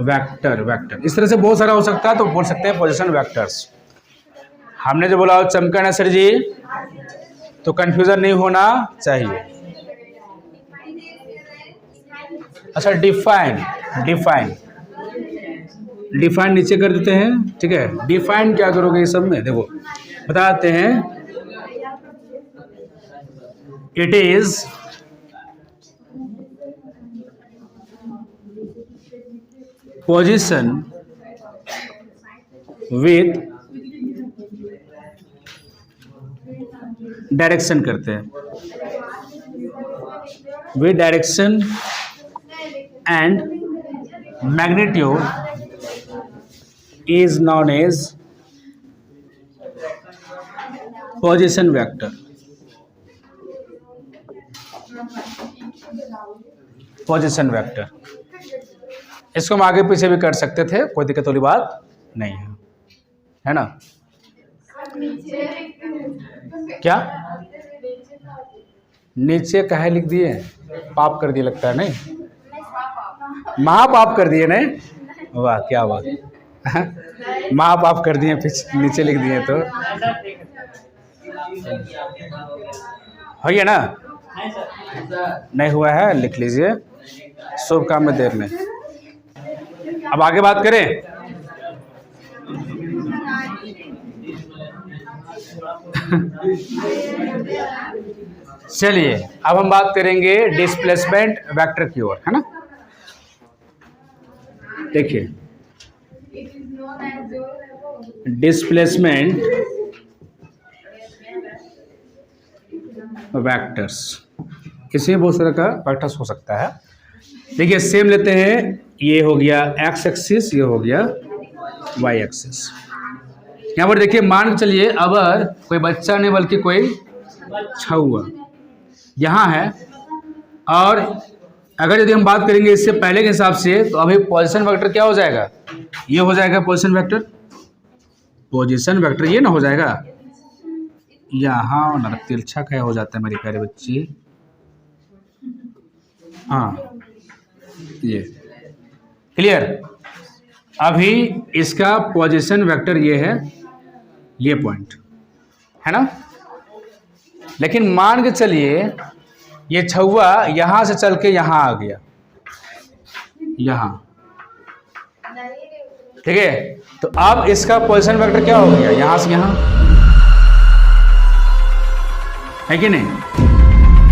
वेक्टर। इस तरह से बहुत सारा हो सकता है, तो बोल सकते हैं पोजीशन वेक्टर्स। हमने जो बोला चमका ना सर जी, तो कंफ्यूजन नहीं होना चाहिए। अच्छा डिफाइन नीचे कर देते हैं, ठीक है। डिफाइन क्या करोगे ये सब में, देखो बताते हैं। It is position with direction करते हैं, with direction and magnitude is known as position vector। Position vector, इसको हम आगे पीछे भी कर सकते थे, कोई दिक्कत वाली बात नहीं है, है ना। क्या नीचे कहे लिख दिए, पाप कर दिए लगता है, नहीं महापाप कर दिए, नहीं वाह क्या बात, महापाप कर दिए, पीछे नीचे लिख दिए, तो हो गया ना। नहीं हुआ है लिख लीजिए, शुभ काम में देर नहीं। अब आगे बात करें, चलिए अब हम बात करेंगे डिस्प्लेसमेंट वेक्टर की ओर, है ना। देखिए डिस्प्लेसमेंट वेक्टर्स, इसमें बहुत तरह का वेक्टर्स हो सकता है। देखिए सेम लेते हैं, ये हो गया एक्स एक्सिस, ये हो गया वाई एक्सिस। यहाँ पर देखिए मान चलिए अगर कोई बच्चा नहीं बल्कि कोई छुआ यहाँ है, और अगर यदि हम बात करेंगे इससे पहले के हिसाब से, तो अभी पोजीशन वेक्टर क्या हो जाएगा, ये हो जाएगा पोजीशन वेक्टर। पोजीशन वेक्टर ये ना हो जाएगा, यहाँ ना तिरछा क्या हो जाता है मेरे प्यारे बच्चे, हाँ ये क्लियर। अभी इसका पोजीशन वेक्टर ये है, ये पॉइंट है ना। लेकिन मान के चलिए ये छुआ यहां से चल के यहां आ गया, यहां, ठीक है। तो अब इसका पोजीशन वेक्टर क्या हो गया, यहां से यहां, है कि नहीं।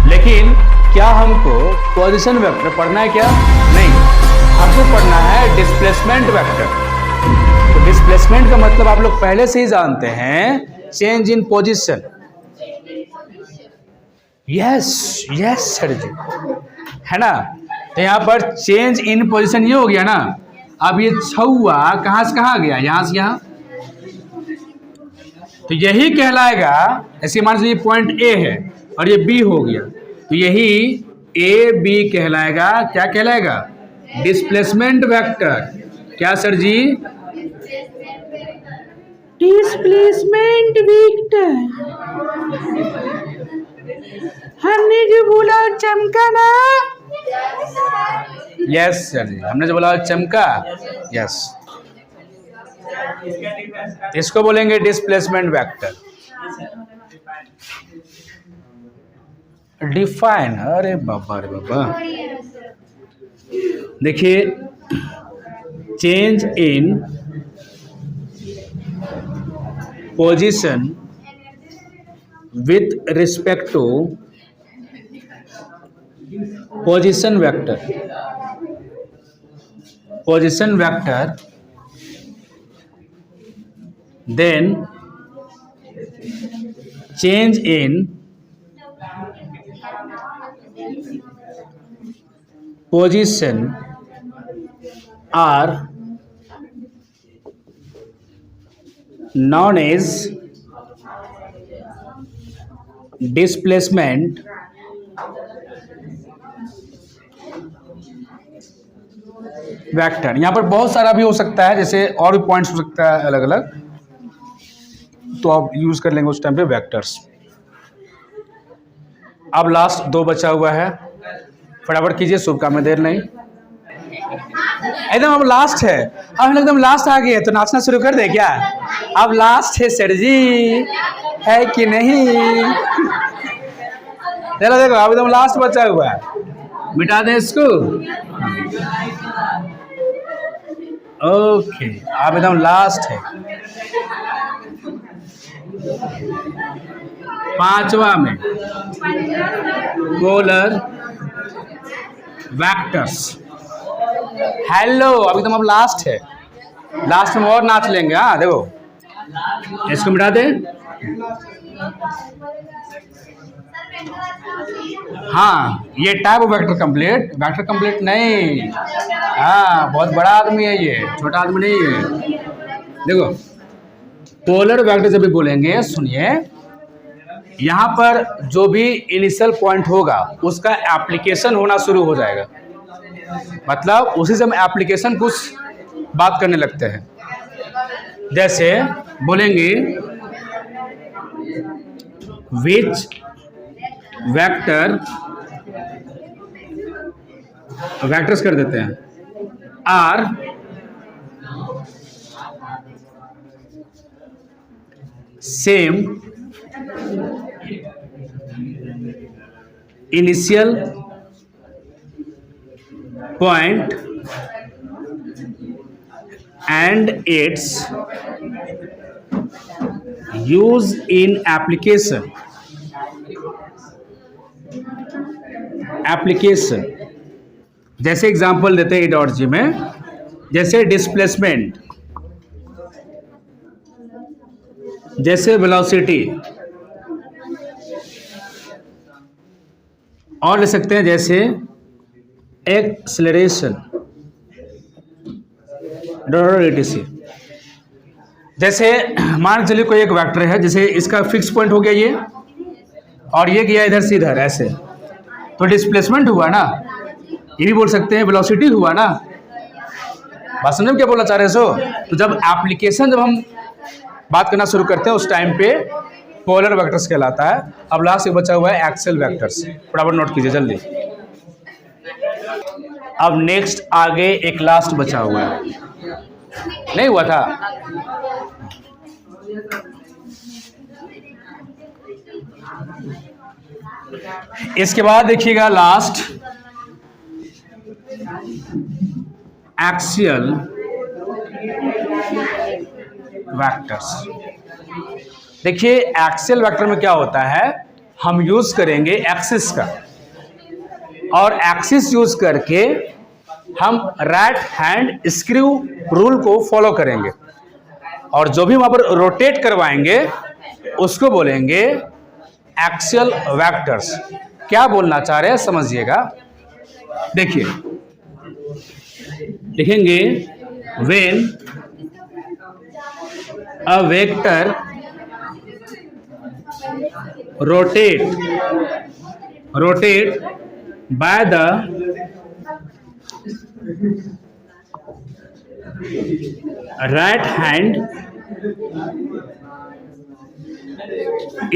लेकिन क्या हमको पोजीशन वेक्टर पढ़ना है, क्या नहीं, हमको पढ़ना है डिस्प्लेसमेंट वेक्टर। तो डिस्प्लेसमेंट का मतलब आप लोग पहले से ही जानते हैं, change in position. Yes sir ji, है ना। तो यहाँ पर चेंज इन पोजीशन ये हो गया ना। अब ये छुआ कहाँ से कहाँ गया, यहाँ से यहाँ, तो यही कहलाएगा। ऐसे मान लीजिए पॉइंट ए है और ये बी हो गया, तो यही ए बी कहलाएगा, क्या कहलाएगा? Displacement vector. क्या सर जी? Displacement vector. हमने जो बोला चमका ना? यस सर जी, हमने जो बोला चमका। यस, इसको बोलेंगे डिस्प्लेसमेंट वेक्टर। डिफाइन, अरे बाबा रे बाबा, देखिए, change in position with respect to position vector. Position vector, then change in position are known as displacement vector. यहाँ पर बहुत सारा भी हो सकता है, जैसे और भी पॉइंट्स हो सकता है अलग अलग, तो आप यूज कर लेंगे उस टाइम पे वेक्टर्स। अब लास्ट 2 बचा हुआ है, फटाफट कीजिए, शुभ काम में देर नहीं। एकदम अब लास्ट है, अब हम एकदम लास्ट आ गए, तो नाचना शुरू कर दे क्या? अब लास्ट है सर जी, है कि नहीं? चलो देखो, अब एकदम लास्ट बचा हुआ है, मिटा दें इसको। ओके, अब एकदम लास्ट है, 5वां में पोलर वेक्टर्स। हेलो, अभी तो अब लास्ट है, लास्ट में और नाच लेंगे। हाँ देखो, इसको मिटा दे। हाँ, ये type of vector complete, vector complete नहीं। हाँ, बहुत बड़ा आदमी है ये, छोटा आदमी नहीं है। देखो, पोलर वेक्टर जब भी बोलेंगे, सुनिए, यहाँ पर जो भी इनिशियल पॉइंट होगा उसका एप्लीकेशन होना शुरू हो जाएगा। मतलब उसी से हम एप्लीकेशन कुछ बात करने लगते हैं। जैसे बोलेंगे विच वेक्टर, वेक्टर्स कर देते हैं, are same initial point and its use in application जैसे एग्जांपल देते हैं E.G में, जैसे डिस्प्लेसमेंट, जैसे वेलोसिटी, और ले सकते हैं जैसे एक्सेलरेशन, etc। जैसे मान चलिए कोई एक वेक्टर है, जैसे इसका फिक्स पॉइंट हो गया ये, और ये गया इधर से इधर ऐसे, तो डिस्प्लेसमेंट हुआ ना। ये भी बोल सकते हैं वेलोसिटी हुआ ना। बात समझ में क्या बोलना चाह रहे हैं? सो तो जब एप्लीकेशन, जब हम बात करना शुरू करते हैं उस टाइम पे पोलर वेक्टर्स कहलाता है। अब लास्ट एक बचा हुआ है एक्सेल वेक्टर्स, फटाफट नोट कीजिए जल्दी। अब नेक्स्ट आगे एक लास्ट बचा हुआ है, नहीं हुआ था? इसके बाद देखिएगा लास्ट एक्सियल वेक्टर्स। देखिए एक्सियल वेक्टर में क्या होता है, हम यूज करेंगे एक्सिस का, और एक्सिस यूज करके हम राइट हैंड स्क्रू रूल को फॉलो करेंगे, और जो भी वहां पर रोटेट करवाएंगे उसको बोलेंगे एक्सियल वेक्टर्स। क्या बोलना चाह रहे हैं समझिएगा। देखिए लिखेंगे when a vector rotate by the right hand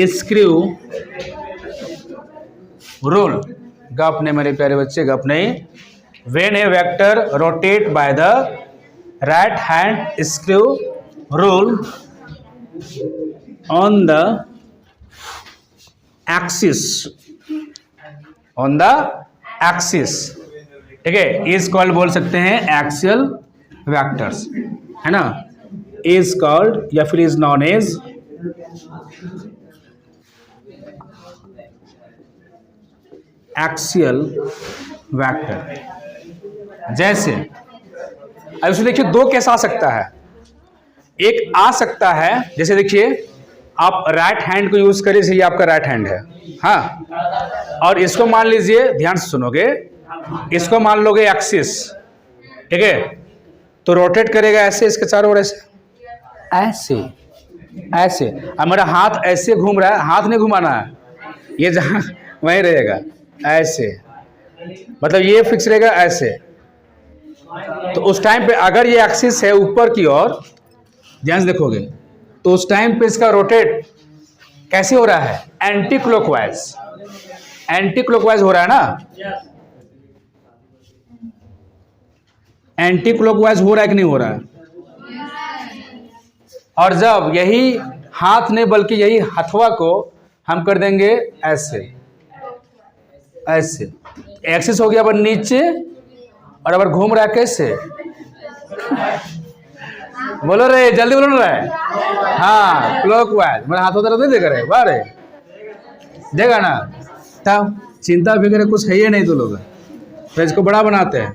screw rule. गप नहीं मेरे प्यारे बच्चे, गप नहीं. When a vector rotate by the right hand screw rule on the axis, ठीक है, इज कॉल्ड बोल सकते हैं एक्सियल वेक्टर्स, है ना. इज कॉल्ड या फिर is known as axial vector. जैसे अब इसमें देखिए दो केस आ सकता है. एक आ सकता है जैसे देखिए आप राइट हैंड को यूज करिए, ये आपका राइट हैंड है, हाँ, और इसको मान लीजिए, ध्यान से सुनोगे, इसको मान लोगे एक्सिस, ठीक है, तो रोटेट करेगा ऐसे, इसके चारों ओर ऐसे ऐसे ऐसे. अब मेरा हाथ ऐसे घूम रहा है, हाथ नहीं घुमाना है, ये जहां वहीं रहेगा ऐसे, मतलब ये फिक्स रहेगा ऐसे. तो उस टाइम पे अगर ये एक्सिस है ऊपर की ओर, ध्यान से देखोगे, तो उस टाइम पे इसका रोटेट कैसे हो रहा है, एंटी क्लॉकवाइज. एंटी क्लॉकवाइज हो रहा है ना, एंटी क्लॉकवाइज हो रहा है कि नहीं हो रहा है. और जब यही हाथ नहीं बल्कि यही हथवा को हम कर देंगे ऐसे ऐसे, एक्सिस हो गया अब नीचे, और अब घूम रहा है कैसे, बोलो रे, जल्दी बोलो ना रे, हाँ, क्लॉकवाइज. मेरा हाथ उधर नहीं देख रहे, बारे देगा ना, तब चिंता फिक्र कुछ है ही नहीं. तो लोग तो इसको बड़ा बनाते हैं.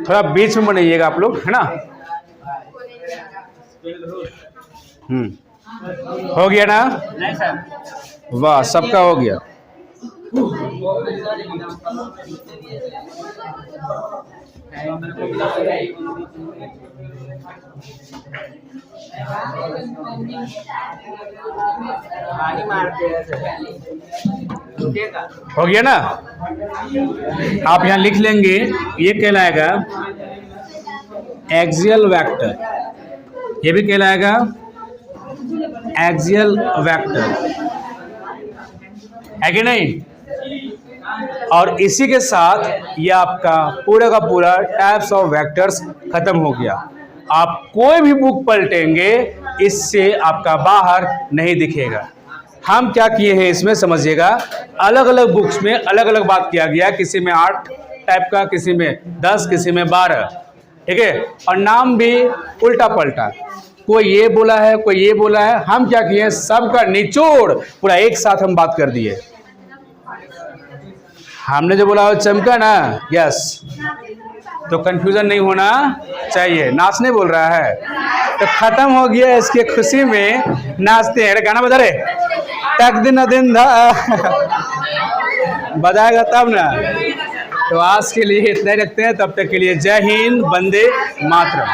थोड़ा बीच में बनाइएगा आप लोग, है ना. हो गया ना, वाह, सबका हो गया. हो गया ना. आप यहां लिख लेंगे, ये कहलाएगा एक्सियल वेक्टर, ये भी कहलाएगा एक्सियल वेक्टर, है कि नहीं. और इसी के साथ ये आपका पूरा का पूरा टाइप्स ऑफ वेक्टर्स खत्म हो गया. आप कोई भी बुक पलटेंगे, इससे आपका बाहर नहीं दिखेगा. हम क्या किए हैं इसमें समझिएगा, अलग अलग बुक्स में अलग अलग बात किया गया, किसी में 8 टाइप का, किसी में 10, किसी में 12, ठीक है, और नाम भी उल्टा पलटा, कोई ये बोला है, कोई ये बोला है. हम क्या किए, सबका निचोड़ पूरा एक साथ हम बात कर दिए. हमने जो बोला वो चमका ना, यस, तो कंफ्यूजन नहीं होना चाहिए. नाचने बोल रहा है तो खत्म हो गया, इसकी खुशी में नाचते हैं. गाना बजा रहे, तक दिन दिन बजाएगा तब ना. तो आज के लिए इतना ही रखते हैं, तब तक के लिए जय हिंद, वंदे मातरम.